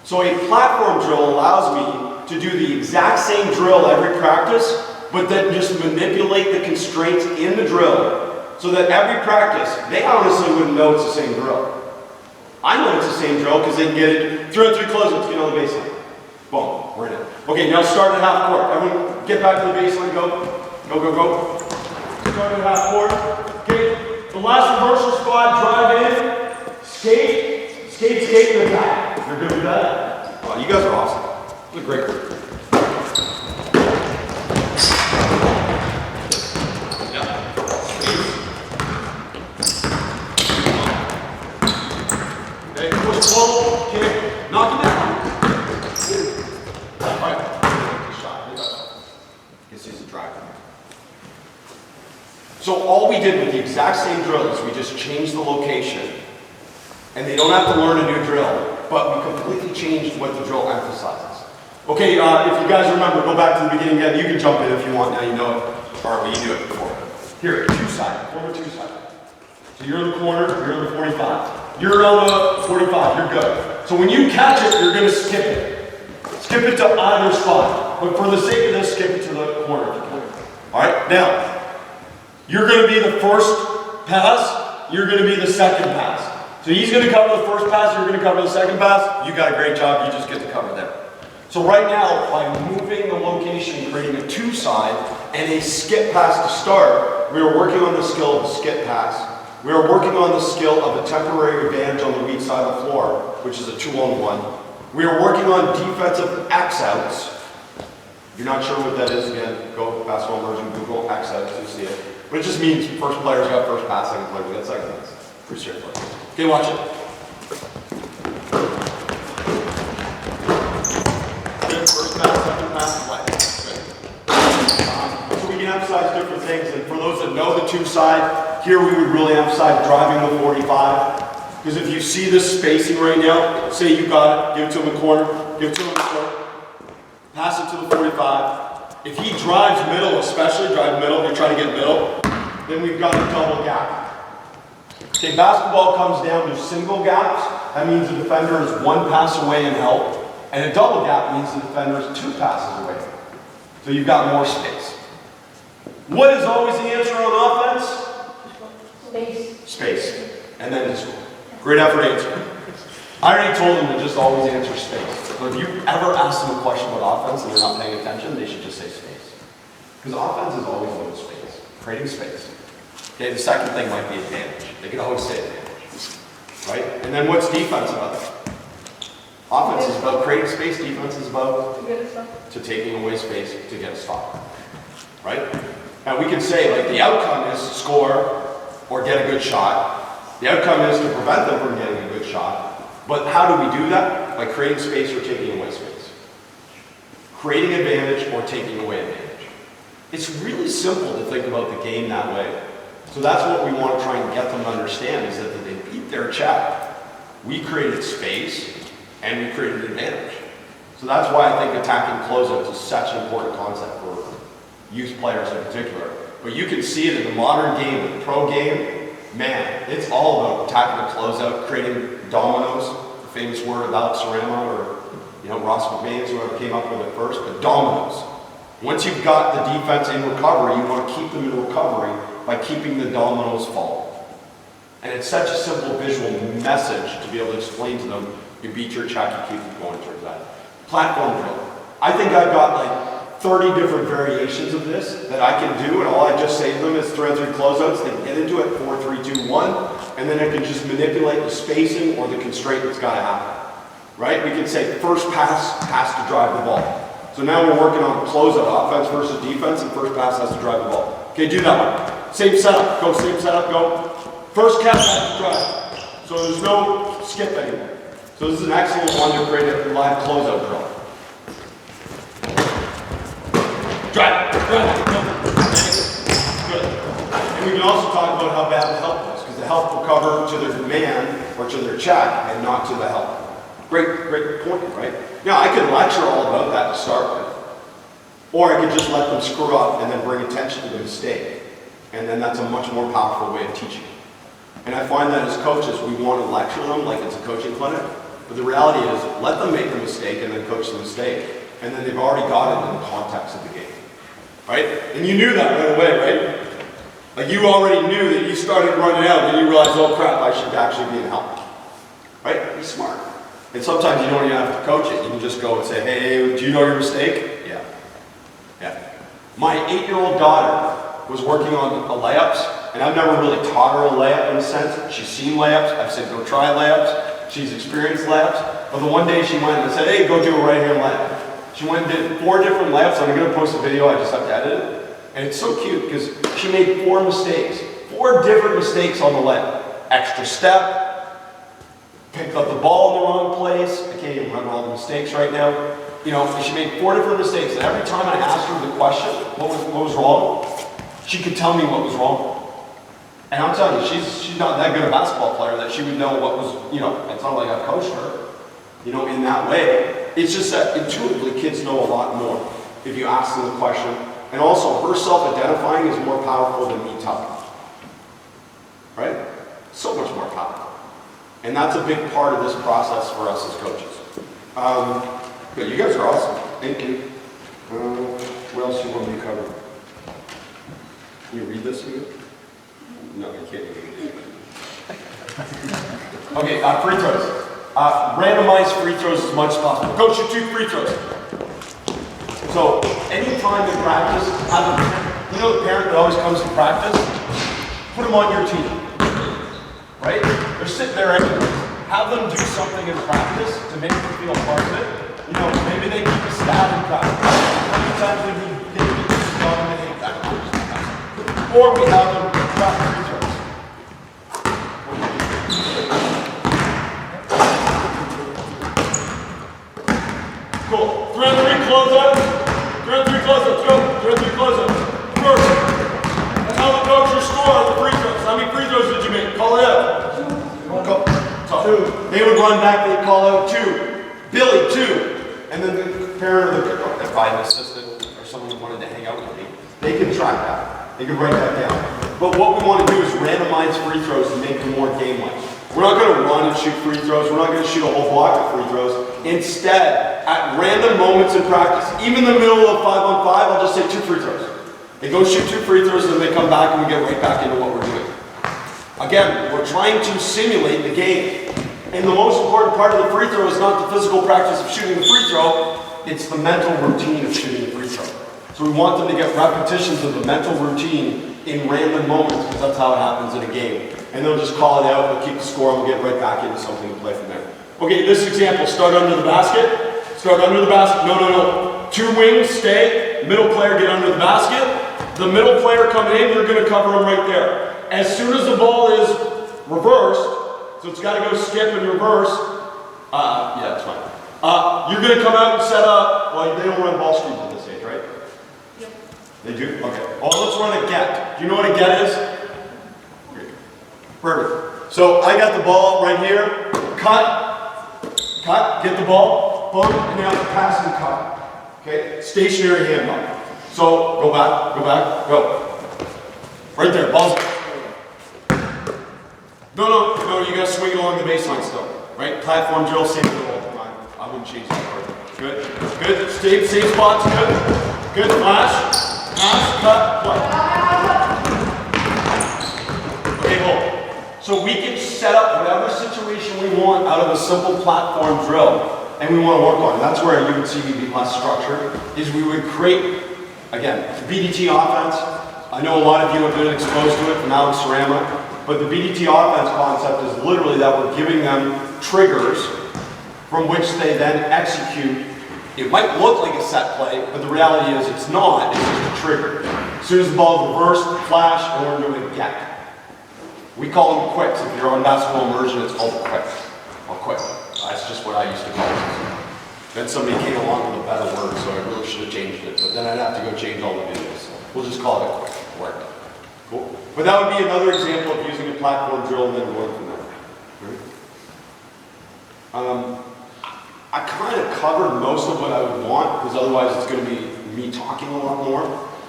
Speaker 2: So a platform drill allows me to do the exact same drill every practice, but then just manipulate the constraints in the drill so that every practice, they honestly wouldn't know it's the same drill. I know it's the same drill because they can get it 3 on 3 closeouts, get on the baseline. Boom, we're in it. Okay, now start at half court. Everyone get back to the baseline, go. Go, go, go. Start at half court. Okay, the last reversal spot, drive in, skate, skate, skate, and attack. You're good with that? Oh, you guys are awesome. You're a great group. Yeah. Okay, push, pull, kick, knock it down. Alright, good shot. You can see the drive. So all we did with the exact same drill is we just changed the location. And they don't have to learn a new drill, but we completely changed what the drill emphasizes. Okay, if you guys remember, go back to the beginning again. You can jump in if you want, now you know it. Or you knew it before. Here, 2-side, form a 2-side. So you're in the corner, you're in the 45. You're on the 45, you're good. So when you catch it, you're going to skip it. Skip it to either spot. But for the sake of this, skip it to the corner if you can. Alright, now, you're going to be the first pass, you're going to be the second pass. So he's going to cover the first pass, you're going to cover the second pass. You got a great job, you just get to cover there. So right now, by moving the location, creating a 2-side and a skip pass to start, we are working on the skill of a skip pass. We are working on the skill of a temporary advantage on the weak side of the floor, which is a 2-on-1. We are working on defensive X-outs. If you're not sure what that is, again, go basketball immersion, Google X-outs to see it. But it just means first player's got first pass, second player's got second pass. Pretty straightforward. Okay, watch it. Good, first pass, second pass, play. Good. So we can emphasize different things, and for those that know the 2-side, here we would really emphasize driving the 45. Because if you see this spacing right now, say you got it, give it to him in the corner, give it to him in the corner, pass it to the 45. If he drives middle, especially drive middle, you're trying to get middle, then we've got a double gap. Okay, basketball comes down to single gaps. That means the defender is 1 pass away in help. And a double gap means the defender is 2 passes away. So you've got more space. What is always the answer on offense?
Speaker 4: Space.
Speaker 2: Space. And then just great effort answer. I already told them to just always answer space. But if you ever ask them a question about offense and they're not paying attention, they should just say space. Because offense is always about space. Creating space. Okay, the second thing might be advantage. They can always say advantage. Right? And then what's defense about? Offense is about creating space, defense is about to taking away space to get a stop. Right? Now we can say like the outcome is score or get a good shot. The outcome is to prevent them from getting a good shot. But how do we do that? By creating space or taking away space. Creating advantage or taking away advantage. It's really simple to think about the game that way. So that's what we want to try and get them to understand is that they beat their check. We created space and we created advantage. So that's why I think attacking closeouts is such an important concept for youth players in particular. But you can see it in the modern game, the pro game, man, it's all about attacking the closeout, creating dominoes, the famous word of Alex Serrano or You know, Ross McMahon's whoever came up with it first, but dominoes. Once you've got the defense in recovery, you want to keep them in recovery by keeping the dominoes falling. And it's such a simple visual message to be able to explain to them, you beat your check, you keep going towards that. Platform drill. I think I've got like 30 different variations of this that I can do, and all I just say to them is 3 on 3 closeouts, they can get into it, 4, 3, 2, 1, and then I can just manipulate the spacing or the constraint that's got to happen. Right? We can say first pass has to drive the ball. So now we're working on closeout, offense versus defense, and first pass has to drive the ball. Okay, do that one. Same setup, go, same setup, go. First catch has to drive. So there's no skip anymore. So this is an excellent one to create a live closeout drill. Drive, good. And we can also talk about how bad the help is, because the help will cover to their demand or to their check and not to the help. Great point, right? Now, I could lecture all about that to start with. Or I could just let them screw up and then bring attention to the mistake. And then that's a much more powerful way of teaching. And I find that as coaches, we want to lecture them like it's a coaching clinic. But the reality is, let them make the mistake and then coach the mistake. And then they've already got it in the context of the game. Right? And you knew that right away, right? Like you already knew that you started running out and you realized, oh crap, I should actually be in help. Right? Be smart. And sometimes you don't even have to coach it. You can just go and say, hey, do you know your mistake? Yeah. My 8-year-old daughter was working on layups, and I've never really taught her a layup in a sense. She's seen layups. I've said, go try layups. She's experienced layups. But the one day she went and I said, hey, go do a right-hand layup. She went and did 4 different layups. I'm going to post a video. I just have to edit it. And it's so cute because she made 4 mistakes. 4 different mistakes on the layup. Extra step. Picked up the ball in the wrong place. I can't even remember all the mistakes right now. You know, she made 4 different mistakes. And every time I asked her the question, what was wrong, she could tell me what was wrong. And I'm telling you, she's not that good a basketball player that she would know what was, you know, it's not like I coached her, you know, in that way. It's just that intuitively kids know a lot more if you ask them the question. And also, her self-identifying is more powerful than me telling her. Right? So much more powerful. And that's a big part of this process for us as coaches. Good, you guys are awesome. Thank you. What else do you want me to cover? Can you read this again? No, you can't read it. Okay, free throws. Randomize free throws as much as possible. Go shoot 2 free throws. So, anytime in practice, you know the parent that always comes to practice? Put them on your team. Right? They're sitting there anyways. Have them do something in practice to make them feel part of it. You know, maybe they keep a stat in practice. How many times did we get this done and they hate that? Or we have them drop free throws. Cool. 3 on 3 closeouts. 3 on 3 closeouts. Go. 3 on 3 closeouts. First. Tell the coach your score on the free throws. How many free throws did you make? Call it out. 2. They would run back, they'd call out 2. Billy, 2. And then the parent or the if I had an assistant or someone who wanted to hang out with me, they can track that. They can write that down. But what we want to do is randomize free throws and make them more game-like. We're not going to run and shoot free throws. We're not going to shoot a whole block of free throws. Instead, at random moments in practice, even in the middle of 5-on-5, I'll just say 2 free throws. They go shoot 2 free throws and then they come back and we get right back into what we're doing. Again, we're trying to simulate the game. And the most important part of the free throw is not the physical practice of shooting the free throw, it's the mental routine of shooting the free throw. So we want them to get repetitions of the mental routine in random moments because that's how it happens in a game. And they'll just call it out, they'll keep the score, and we'll get right back into something to play from there. Okay, this example, start under the basket. Start under the basket. No. 2 wings, stay. Middle player, get under the basket. The middle player coming in, you're going to cover him right there. As soon as the ball is reversed, so it's got to go skip and reverse. Yeah, that's fine. You're going to come out and set up. Well, they don't run ball screens at this age, right? Yep. They do? Okay. Oh, let's run a get. Do you know what a get is? Perfect. So I got the ball right here. Cut, get the ball, boom, and now pass and cut. Okay? Stationary handoff. So go back, go. Right there, ball's. No, you gotta swing it along the baseline still. Right? Platform drill, same drill all the time. I wouldn't change that part. Good. Good. Same spots. Good. Good. Flash. Pass. Cut. Play. Okay, hold. So we can set up whatever situation we want out of a simple platform drill, and we want to work on. And that's where you would see me be less structured, is we would create, again, BDT offense. I know a lot of you have been exposed to it from Alex Sarama, but the BDT offense concept is literally that we're giving them triggers from which they then execute. It might look like a set play, but the reality is it's not, it's just a trigger. As soon as the ball is reversed, flash, and we're doing a get. We call them quicks. If you're on basketball immersion, it's called a quick, or quick. That's just what I used to call it. Then somebody came along with a better word, so I really should have changed it, but then I'd have to go change all the videos. So we'll just call it a quick. Work. Cool. But that would be another example of using a platform drill and then going from there. I kind of covered most of what I would want, because otherwise it's going to be me talking a lot more.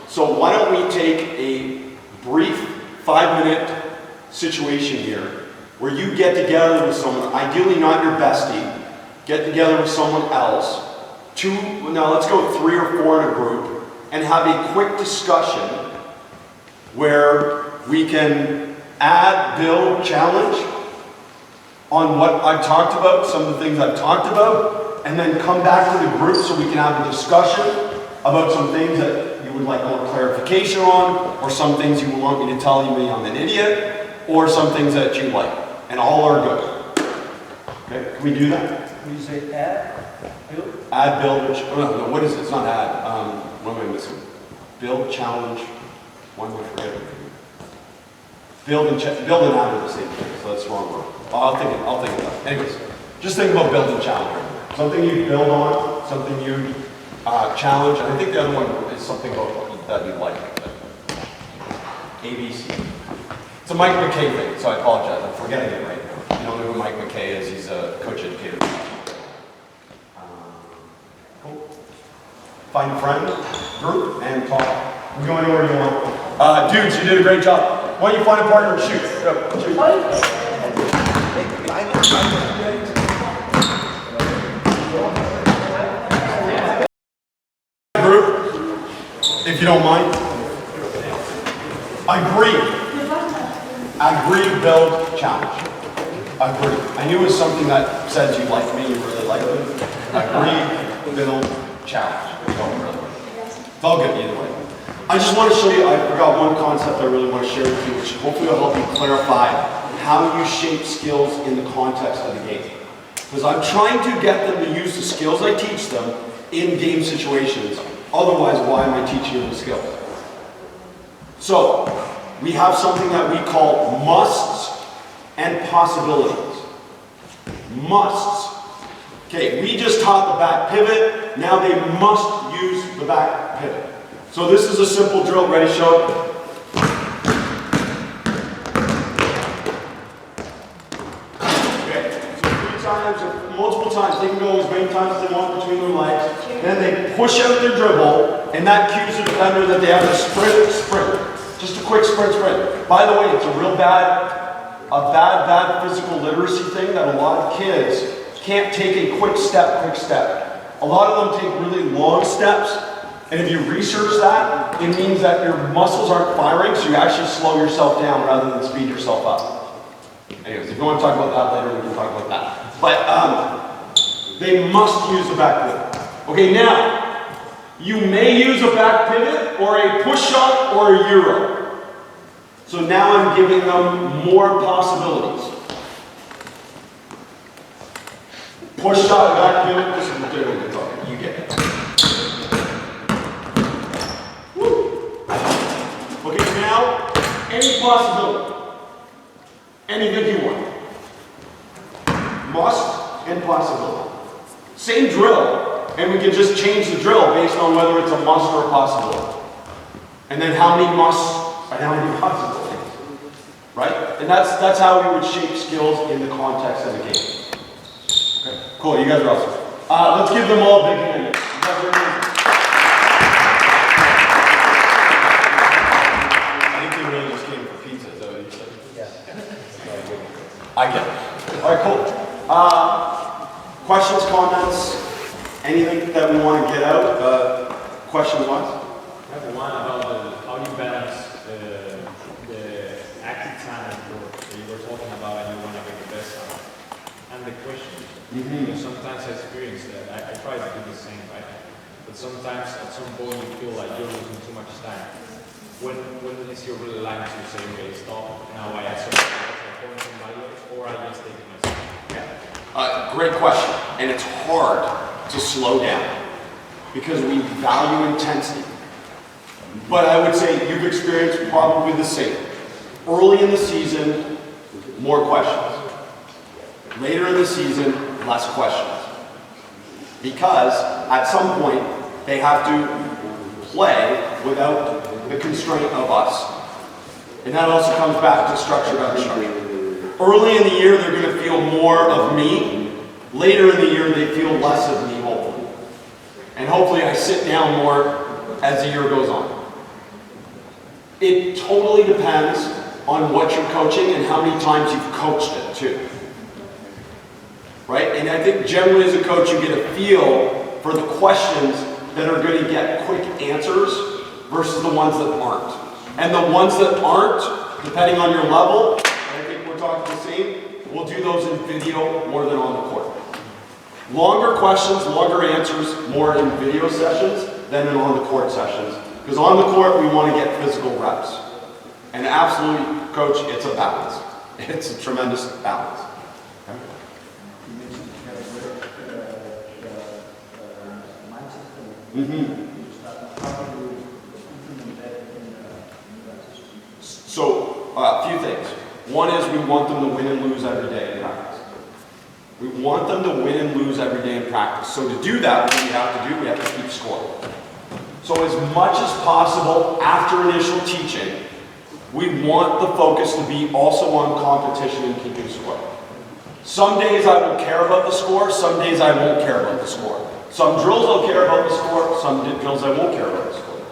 Speaker 2: So why don't we take a brief 5-minute situation here where you get together with someone, ideally not your bestie, get together with someone else, now let's go 3 or 4 in a group, and have a quick discussion where we can add, build, challenge on what I've talked about, some of the things I've talked about, and then come back to the group so we can have a discussion about some things that you would like more clarification on, or some things you want me to tell me I'm an idiot, or some things that you like, and all are good. Okay, can we do that?
Speaker 1: When you say add, build?
Speaker 2: Add, build, no, what is it? It's not add. What am I missing? Build, challenge. One more, forget it. Build and add are the same thing, so that's the wrong word. I'll think of that. Anyways, just think about build and challenge. Something you build on, something you challenge, and I think the other one is something about that you like. ABC. It's a Mike McKay thing, so I apologize. I'm forgetting it right now. You don't know who Mike McKay is. He's a coach educator. Cool. Find a friend, group, and talk. You go anywhere you want. Dudes, you did a great job. Why don't you find a partner and shoot? Go, shoot. Group, if you don't mind. Agree, build, challenge. Agree. I knew it was something that said you like me, you really like me. Agree, build, challenge. It's all good either way. I just want to show you, I forgot one concept I really want to share with you, which hopefully will help you clarify how you shape skills in the context of the game. Because I'm trying to get them to use the skills I teach them in game situations. Otherwise, why am I teaching them the skills? So, we have something that we call musts and possibilities. Musts. Okay, we just taught the back pivot, now they must use the back pivot. So this is a simple drill. Ready, show? Okay, so 3 times, multiple times. They can go as many times as they want between their legs. Then they push out their dribble, and that cues the defender that they have to sprint. Just a quick sprint. By the way, it's a real bad physical literacy thing that a lot of kids can't take a quick step. A lot of them take really long steps. And if you research that, it means that your muscles aren't firing, so you actually slow yourself down rather than speed yourself up. Anyways, if you want to talk about that later, we can talk about that. But they must use the back pivot. Okay, now, you may use a back pivot or a push shot or a euro. So now I'm giving them more possibilities. Push shot, back pivot, this is what they're going to talk. You get it. Okay, now, any possibility. Anything you want. Must and possibility. Same drill, and we can just change the drill based on whether it's a must or a possibility. And then how many musts and how many possibilities. Right? And that's how we would shape skills in the context of the game. Okay, cool, you guys are awesome. Let's give them all a big hand. You guys are amazing. I get it. All right, cool. Questions, comments, anything that we want to get out, questions-wise?
Speaker 3: I have one about how you balance the active time and work that you were talking about and you want to make the best out of it. And the questions. Because sometimes I experience that. I try to do the same, right? But sometimes at some point you feel like you're losing too much time. When is your real line to say, okay, stop, now I answer somebody else, or I just take it myself?
Speaker 2: Great question, and it's hard to slow down because we value intensity. But I would say you've experienced probably the same. Early in the season, more questions. Later in the season, less questions. Because at some point, they have to play without the constraint of us. And that also comes back to structured, unstructured. Early in the year, they're going to feel more of me. Later in the year, they feel less of me, hopefully. And hopefully I sit down more as the year goes on. It totally depends on what you're coaching and how many times you've coached it too. Right? And I think generally as a coach, you get a feel for the questions that are going to get quick answers versus the ones that aren't. And the ones that aren't, depending on your level, and I think we're talking the same, we'll do those in video more than on the court. Longer questions, longer answers, more in video sessions than in on the court sessions. Because on the court, we want to get physical reps. And absolutely, coach, it's a balance. It's a tremendous balance. Okay? So, a few things. One is we want them to win and lose every day in practice. We want them to win and lose every day in practice. So to do that, what we have to do, we have to keep score. So as much as possible after initial teaching, we want the focus to be also on competition and keeping score. Some days I will care about the score, some days I won't care about the score. Some drills I'll care about the score, some drills I won't care about the score.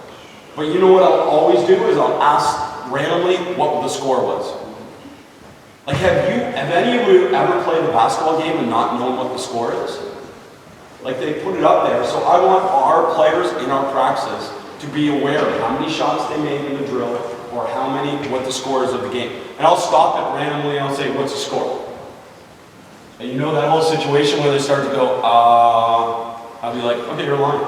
Speaker 2: But you know what I'll always do is I'll ask randomly what the score was. Like have any of you ever played a basketball game and not known what the score is? Like they put it up there, so I want our players in our practices to be aware of how many shots they made in the drill or what the score is of the game. And I'll stop it randomly and I'll say, what's the score? And you know that whole situation where they start to go, I'll be like, okay, you're lying.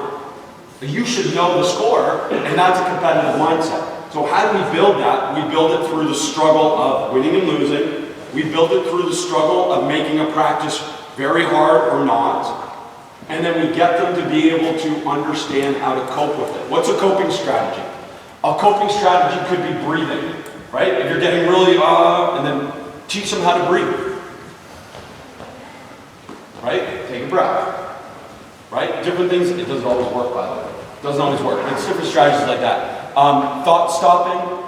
Speaker 2: But you should know the score, and that's a competitive mindset. So how do we build that? We build it through the struggle of winning and losing. We build it through the struggle of making a practice very hard or not. And then we get them to be able to understand how to cope with it. What's a coping strategy? A coping strategy could be breathing, right? If you're getting really, and then teach them how to breathe. Right? Take a breath. Right? Different things. It doesn't always work, by the way. It doesn't always work. It's different strategies like that. Thought stopping.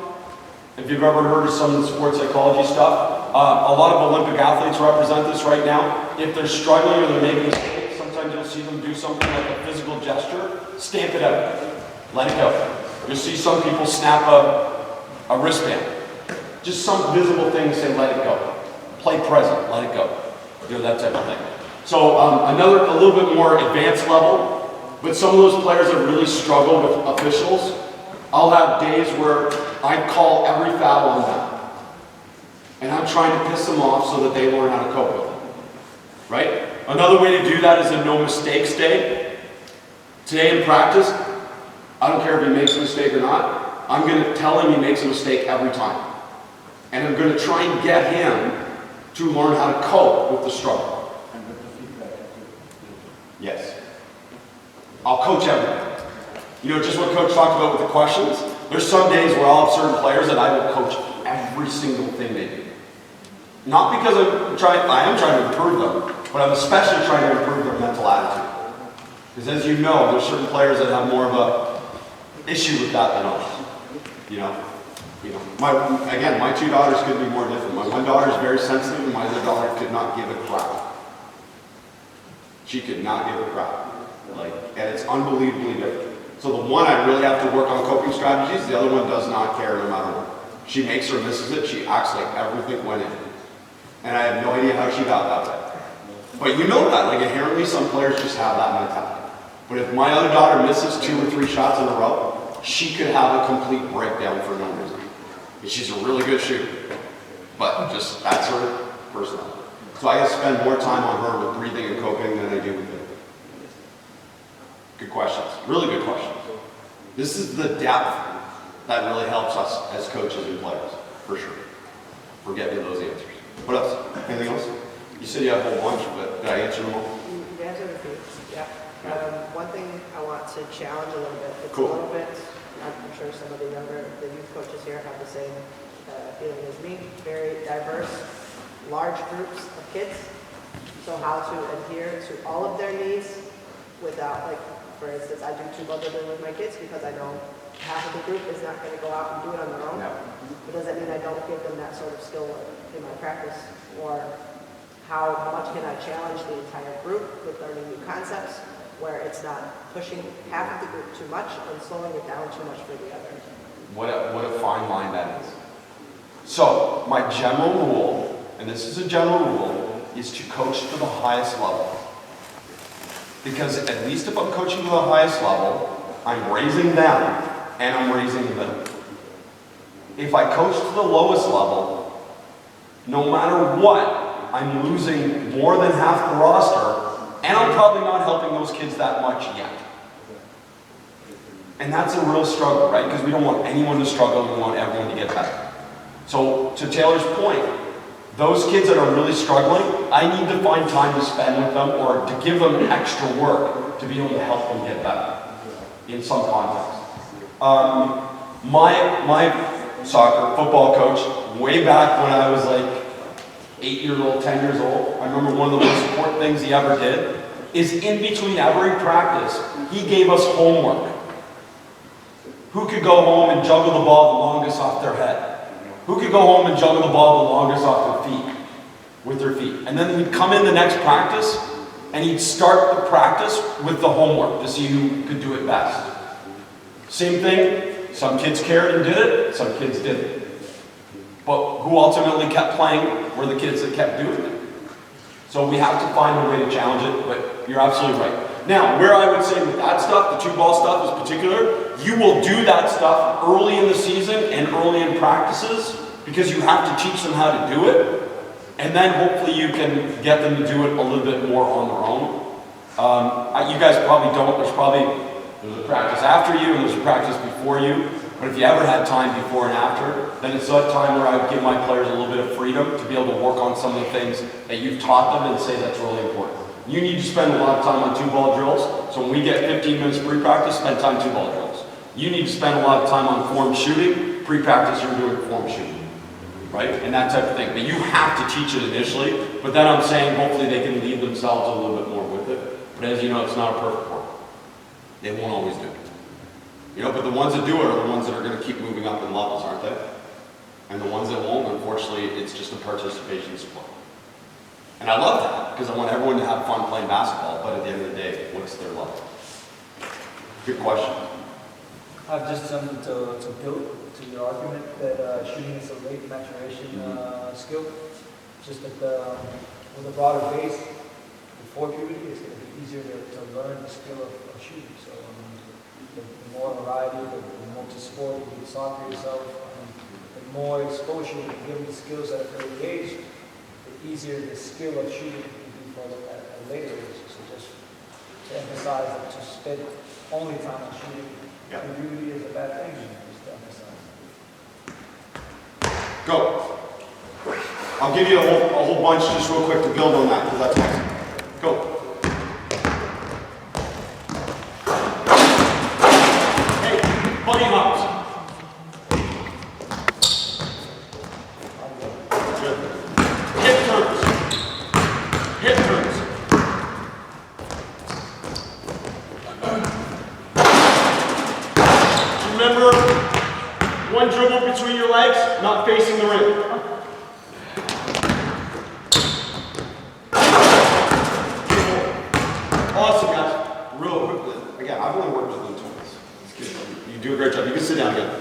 Speaker 2: If you've ever heard of some of the sports psychology stuff, a lot of Olympic athletes represent this right now. If they're struggling or they're making mistakes, sometimes you'll see them do something like a physical gesture. Stamp it out. Let it go. You'll see some people snap a wristband. Just some visible thing, say let it go. Play present, let it go. You know, that type of thing. So a little bit more advanced level, but some of those players that really struggle with officials, I'll have days where I call every foul on them. And I'm trying to piss them off so that they learn how to cope with it. Right? Another way to do that is a no mistakes day. Today in practice, I don't care if he makes a mistake or not, I'm going to tell him he makes a mistake every time. And I'm going to try and get him to learn how to cope with the struggle. Yes. I'll coach everything. You know, just what Coach talked about with the questions. There's some days where I'll have certain players that I will coach every single thing they do. Not because I am trying to improve them, but I'm especially trying to improve their mental attitude. Because as you know, there's certain players that have more of a issue with that than others. You know. My two daughters could be more different. My one daughter is very sensitive, and my other daughter could not give a crap. She could not give a crap. And it's unbelievably different. So the one I really have to work on coping strategies, the other one does not care no matter what. She makes or misses it, she acts like everything went in. And I have no idea how she got that way. But you know that, like inherently some players just have that mentality. But if my other daughter misses 2 or 3 shots in a row, she could have a complete breakdown for no reason. And she's a really good shooter. But just, that's her personality. So I gotta spend more time on her with breathing and coping than I do with it. Good questions, really good questions. This is the depth that really helps us as coaches and players, for sure. For getting to those answers. What else? Anything else? You said you had a whole bunch, but did I answer them all?
Speaker 4: You answered a few, yeah. One thing I want to challenge a little bit, it's
Speaker 2: Cool.
Speaker 4: a little bit, I'm sure some of the youth coaches here have the same feeling as me, very diverse, large groups of kids. So how to adhere to all of their needs without, like, for instance, I do tuba dribbling with my kids because I know half of the group is not going to go out and do it on their own.
Speaker 2: No.
Speaker 4: But does that mean I don't give them that sort of skill in my practice? Or how much can I challenge the entire group with learning new concepts where it's not pushing half of the group too much and slowing it down too much for the other?
Speaker 2: What a fine line that is. So, my general rule, and this is a general rule, is to coach to the highest level. Because at least if I'm coaching to the highest level, I'm raising them and I'm raising them. If I coach to the lowest level, no matter what, I'm losing more than half the roster, and I'm probably not helping those kids that much yet. And that's a real struggle, right? Because we don't want anyone to struggle, we want everyone to get better. So, to Taylor's point, those kids that are really struggling, I need to find time to spend with them or to give them extra work to be able to help them get better in some context. My soccer, football coach, way back when I was like 8 years old, 10 years old, I remember one of the most important things he ever did is in between every practice, he gave us homework. Who could go home and juggle the ball the longest off their head? Who could go home and juggle the ball the longest off their feet, with their feet? And then we'd come in the next practice, and he'd start the practice with the homework to see who could do it best. Same thing, some kids cared and did it, some kids didn't. But who ultimately kept playing were the kids that kept doing it. So we have to find a way to challenge it, but you're absolutely right. Now, where I would say with that stuff, the 2-ball stuff in particular, you will do that stuff early in the season and early in practices because you have to teach them how to do it. And then hopefully you can get them to do it a little bit more on their own. You guys probably don't. There's a practice after you and there's a practice before you. But if you ever had time before and after, then it's that time where I would give my players a little bit of freedom to be able to work on some of the things that you've taught them and say that's really important. You need to spend a lot of time on 2-ball drills, so when we get 15 minutes pre-practice, spend time 2-ball drills. You need to spend a lot of time on form shooting, pre-practice you're doing form shooting, right? And that type of thing. But you have to teach it initially, but then I'm saying hopefully they can lead themselves a little bit more with it. But as you know, it's not a perfect work. They won't always do it. You know, but the ones that do it are the ones that are going to keep moving up in levels, aren't they? And the ones that won't, unfortunately, it's just a participation sport. And I love that, because I want everyone to have fun playing basketball, but at the end of the day, what's their level? Good question.
Speaker 5: I have just something to build to your argument that shooting is a late maturation skill. Just that with a broader base, before puberty, it's going to be easier to learn the skill of shooting. So the more variety, the more to sport, you can soccer yourself, the more exposure you can give the skills at an early age, the easier the skill of shooting can be for at a later age. So just to emphasize that to spend only time on shooting, puberty is a bad thing, just to emphasize.
Speaker 2: Go. I'll give you a whole bunch just real quick to build on that, because that's excellent. Go. Hey, bunny hops. Good. Hip turns. Hip turns. Remember, one dribble between your legs, not facing the rim. Awesome, guys. Real quickly. Again, I've only worked with them twice. You do a great job. You can sit down again.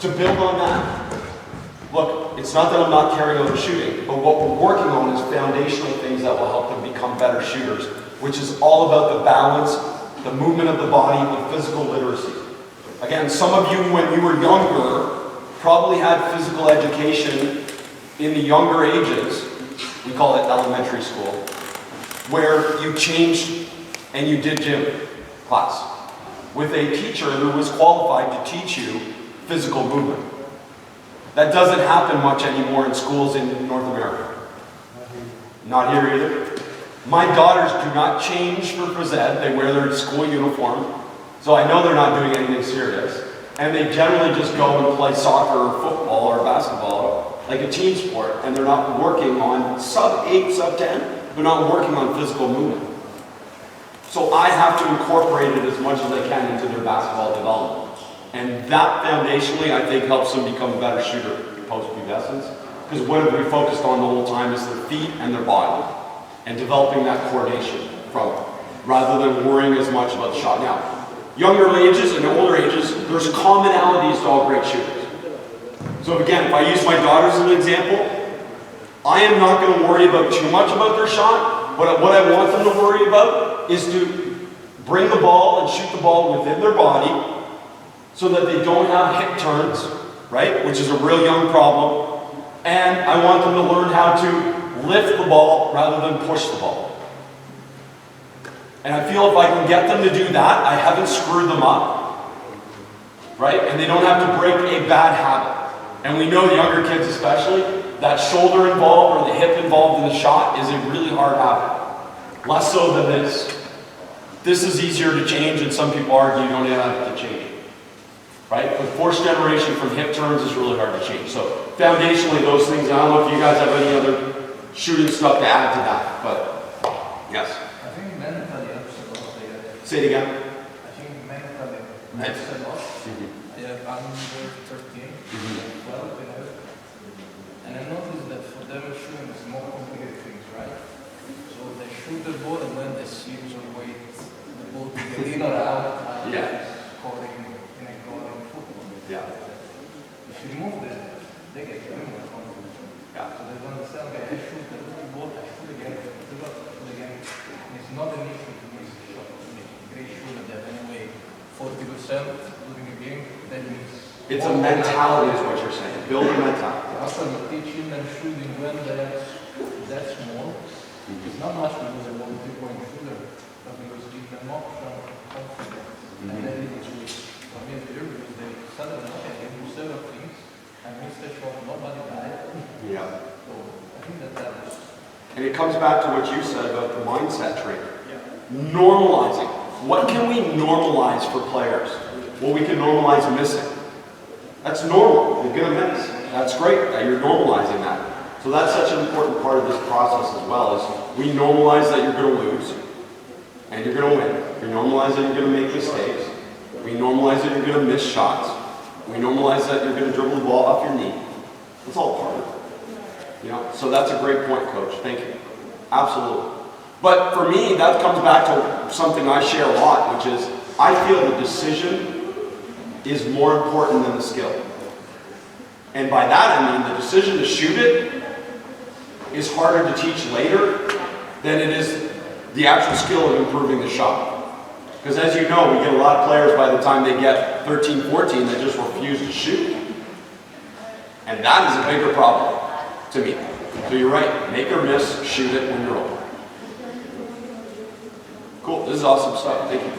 Speaker 2: To build on that, Look, it's not that I'm not carrying out a shooting, but what we're working on is foundational things that will help them become better shooters, which is all about the balance, the movement of the body, and physical literacy. Again, some of you, when you were younger, probably had physical education in the younger ages, we call it elementary school, where you changed and you did gym class with a teacher who was qualified to teach you physical movement. That doesn't happen much anymore in schools in North America. Not here either. My daughters do not change for phys ed. They wear their school uniform, so I know they're not doing anything serious. And they generally just go and play soccer or football or basketball, like a team sport, and they're not working on sub-8, sub-10. They're not working on physical movement. So I have to incorporate it as much as I can into their basketball development. And that foundationally, I think, helps them become a better shooter post-pubescence. Because what have we focused on the whole time is their feet and their body, and developing that coordination from it, rather than worrying as much about the shot. Now, younger ages and older ages, there's commonalities to all great shooters. So again, if I use my daughters as an example, I am not going to worry about too much about their shot, but what I want them to worry about is to bring the ball and shoot the ball within their body so that they don't have hip turns, right, which is a real young problem. And I want them to learn how to lift the ball rather than push the ball. And I feel if I can get them to do that, I haven't screwed them up, right? And they don't have to break a bad habit. And we know the younger kids especially, that shoulder involved or the hip involved in the shot is a really hard habit. Less so than this. This is easier to change, and some people argue you don't have to change it. Right? But fourth generation from hip turns is really hard to change. So foundationally, those things, I don't know if you guys have any other shooting stuff to add to that, but yes.
Speaker 6: I think mentally helps a lot.
Speaker 2: Say it again.
Speaker 6: I think mentally helps a lot. I'm under 13, 12, 11. And I noticed that for them shooting is more complicated things, right? So they shoot the ball and then they series of weight, the ball to get in or out, scoring in a goal in football.
Speaker 2: Yeah.
Speaker 6: If you remove that, they get very more confident.
Speaker 2: Yeah.
Speaker 6: So they don't understand, okay, I shoot the ball, I shoot again, I shoot again. And it's not an issue to miss a shot. Great shooter, they have anyway 40% losing a game, that means.
Speaker 2: It's a mentality is what you're saying. Build a mentality.
Speaker 6: After you teach him and shooting when they're that small, it's not much because they want to point shooter, but because give them option, confidence. And then it's with for me it's weird because they suddenly okay, I can do several things, I missed a shot, nobody died.
Speaker 2: Yeah.
Speaker 6: So I think that helps.
Speaker 2: And it comes back to what you said about the mindset training. Normalizing. What can we normalize for players? Well, we can normalize missing. That's normal. You're going to miss. That's great that you're normalizing that. So that's such an important part of this process as well, is we normalize that you're going to lose and you're going to win. We normalize that you're going to make mistakes. We normalize that you're going to miss shots. We normalize that you're going to dribble the ball off your knee. It's all part of it. You know? So that's a great point, Coach. Thank you. Absolutely. But for me, that comes back to something I share a lot, which is I feel the decision is more important than the skill. And by that I mean the decision to shoot it is harder to teach later than it is the actual skill of improving the shot. Because as you know, we get a lot of players by the time they get 13, 14 that just refuse to shoot. And that is a bigger problem to me. So you're right, make or miss, shoot it when you're open. Cool, this is awesome stuff, thank you.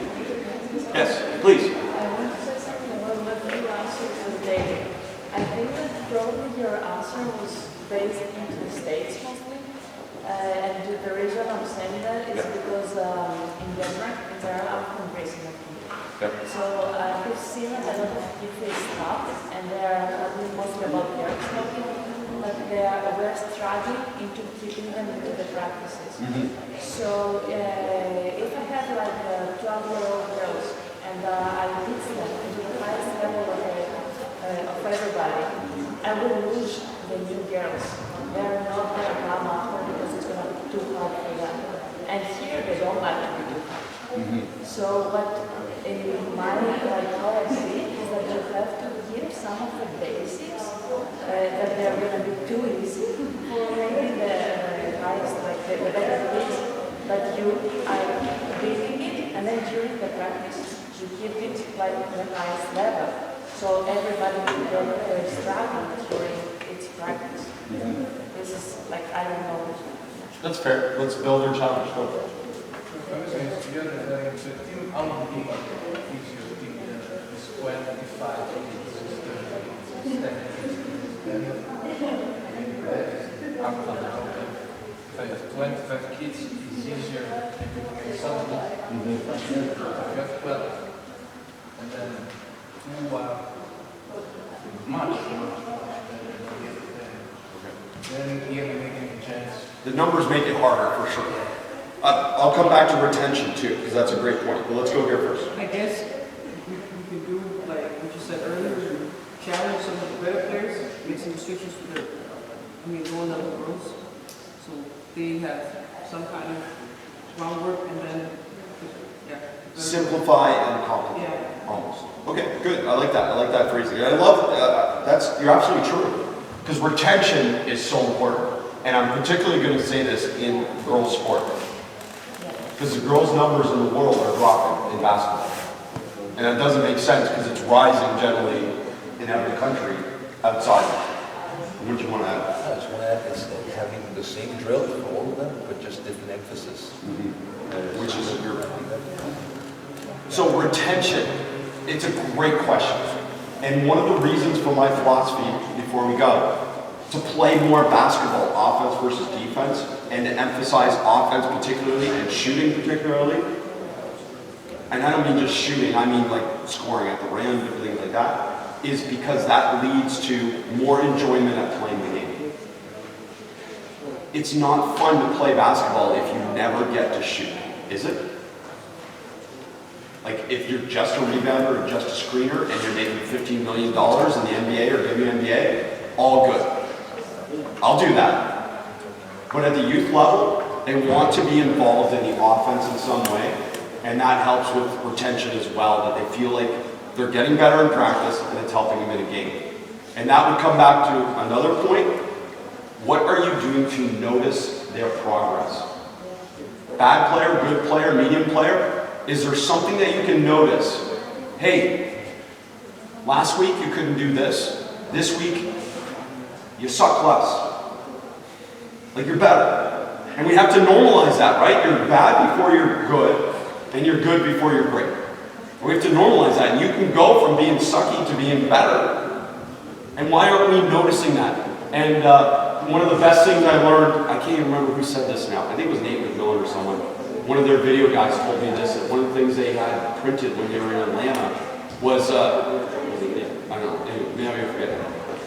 Speaker 2: Yes, please.
Speaker 7: I think that probably your answer was based into the States mostly. And the reason I'm saying that is because in Denmark there are outcome racing activities. So I've seen a lot of kids stop and they are talking mostly about girls talking, but we're struggling into keeping them into the practices. So if I have like 12-year-old girls and I teach them into the highest level of everybody, I will lose the new girls. They're not going to come after because it's going to be too hard for them. And here they don't like to be too hard. So what in my how I see it is that you have to give some of the basics that they're going to be too easy for maybe the highest, like the better kids, but you are building it, and then during the practice, you keep it like the highest level. So everybody will get their struggle during its practice. This is like, I don't know.
Speaker 2: That's fair. Let's build our challenge. Go.
Speaker 6: The team out of the is your team is 25 if I have 25 kids, it's easier to get something. If you have 12, and then 2 are much, then you're making a chance.
Speaker 2: The numbers make it harder for sure. I'll come back to retention too, because that's a great point. But let's go here first.
Speaker 8: I guess we could do like what you said earlier, challenge some of the better players, make some restrictions for their, going on the rules. So they have some kind of groundwork and then, yeah.
Speaker 2: Simplify and complicate.
Speaker 8: Yeah.
Speaker 2: Almost. Okay, good. I like that. I like that phrasing. I love that's. You're absolutely true. Because retention is so important. And I'm particularly going to say this in girls' sport. Because the girls' numbers in the world are dropping in basketball. And that doesn't make sense because it's rising generally in every country outside. What do you want to add?
Speaker 1: I just want to add, it's having the same drill for all of them, but just different emphasis.
Speaker 2: Which is your... So retention, it's a great question. And one of the reasons for my philosophy, before we go, to play more basketball, offense versus defense, and to emphasize offense particularly and shooting particularly. And I don't mean just shooting, I mean like scoring at the rim, different things like that, is because that leads to more enjoyment at playing the game. It's not fun to play basketball if you never get to shoot, is it? Like if you're just a rebounder or just a screener and you're making $15 million in the NBA or WNBA, all good. I'll do that. But at the youth level, they want to be involved in the offense in some way, and that helps with retention as well, that they feel like they're getting better in practice and it's helping them in a game. And that would come back to another point. What are you doing to notice their progress? Bad player, good player, medium player? Is there something that you can notice? Hey, last week you couldn't do this. This week, you suck less. Like you're better. And we have to normalize that, right? You're bad before you're good, and you're good before you're great. We have to normalize that. And you can go from being sucky to being better. And why aren't we noticing that? And one of the best things I learned, I can't even remember who said this now. I think it was Nate McMillan or someone. One of their video guys told me this, that one of the things they had printed when they were in Atlanta was, I don't know, anyway, maybe I forget,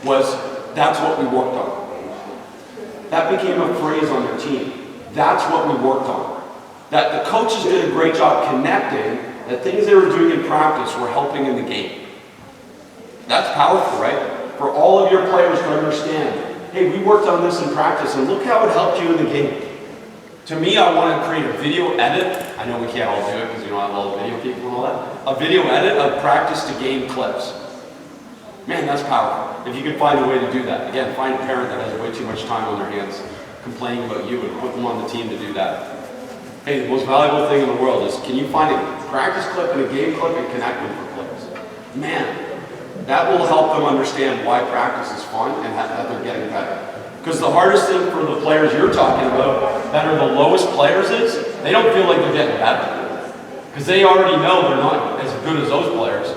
Speaker 2: was that's what we worked on. That became a phrase on their team. That's what we worked on. That the coaches did a great job connecting that things they were doing in practice were helping in the game. That's powerful, right? For all of your players to understand, hey, we worked on this in practice and look how it helped you in the game. To me, I want to create a video edit. I know we can't all do it because we don't have all the video people and all that. A video edit of practice to game clips. Man, that's powerful. If you can find a way to do that. Again, find a parent that has way too much time on their hands complaining about you and put them on the team to do that. Hey, the most valuable thing in the world is can you find a practice clip and a game clip and connect them for clips? Man, that will help them understand why practice is fun and that they're getting better. Because the hardest thing for the players you're talking about that are the lowest players is they don't feel like they're getting better. Because they already know they're not as good as those players.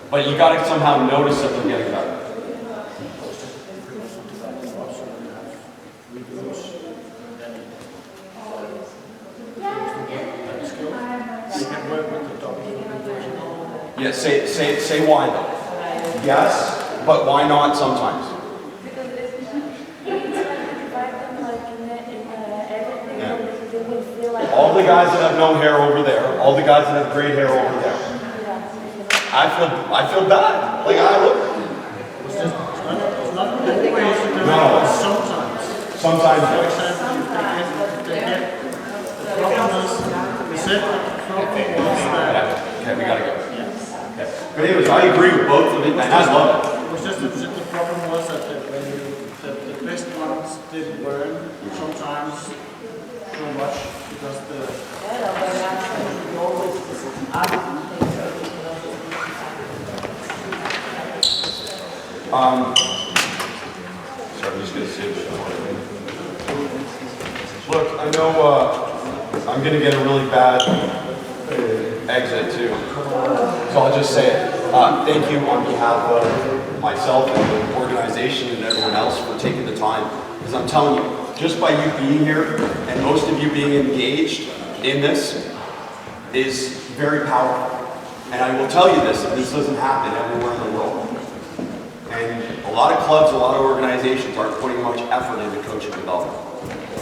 Speaker 2: But you got to somehow notice that they're getting better. Yeah, say why though. Yes, but why not sometimes?
Speaker 7: Because it's like them like in everything,
Speaker 2: Yeah.
Speaker 7: because they will feel like
Speaker 2: All the guys that have no hair over there, all the guys that have great hair over there. I feel bad. Like I look.
Speaker 9: It's not always
Speaker 2: No.
Speaker 9: sometimes.
Speaker 2: Sometimes.
Speaker 9: For example, they get the problem is we said the problem was that
Speaker 2: Okay, we gotta go. Okay. But anyways, I agree with both of it, and I love it.
Speaker 9: it was just the problem was that much because the
Speaker 7: Yeah, no, but actually, you always ask things that you
Speaker 2: Sorry, I'm just going to say this. Look, I know I'm going to get a really bad exit too. So I'll just say it. Thank you on behalf of myself and the organization and everyone else for taking the time. Because I'm telling you, just by you being here and most of you being engaged in this is very powerful. And I will tell you this doesn't happen everywhere in the world. And a lot of clubs, a lot of organizations aren't putting much effort into coaching development.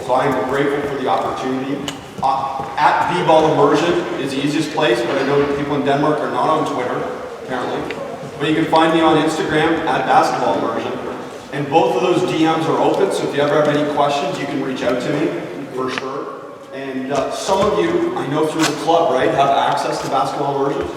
Speaker 2: So I am grateful for the opportunity. At V-Ball Immersion is the easiest place, but I know people in Denmark are not on Twitter, apparently. But you can find me on Instagram at Basketball Immersion. And both of those DMs are open, so if you ever have any questions, you can reach out to me, for sure. And some of you, I know through the club, right, have access to Basketball Immersion.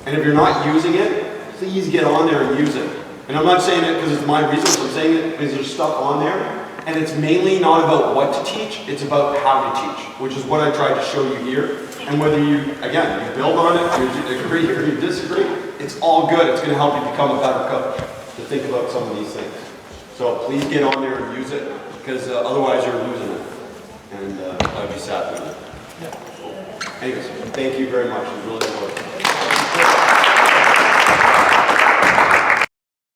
Speaker 2: And if you're not using it, please get on there and use it. And I'm not saying it because it's my resource, I'm saying it because there's stuff on there. And it's mainly not about what to teach, it's about how to teach, which is what I tried to show you here. And whether you, again, you build on it, you agree or you disagree, it's all good. It's going to help you become a better coach to think about some of these things. So please get on there and use it, because otherwise you're losing it. And I'd be sad with it. Anyways, thank you very much. It was really important.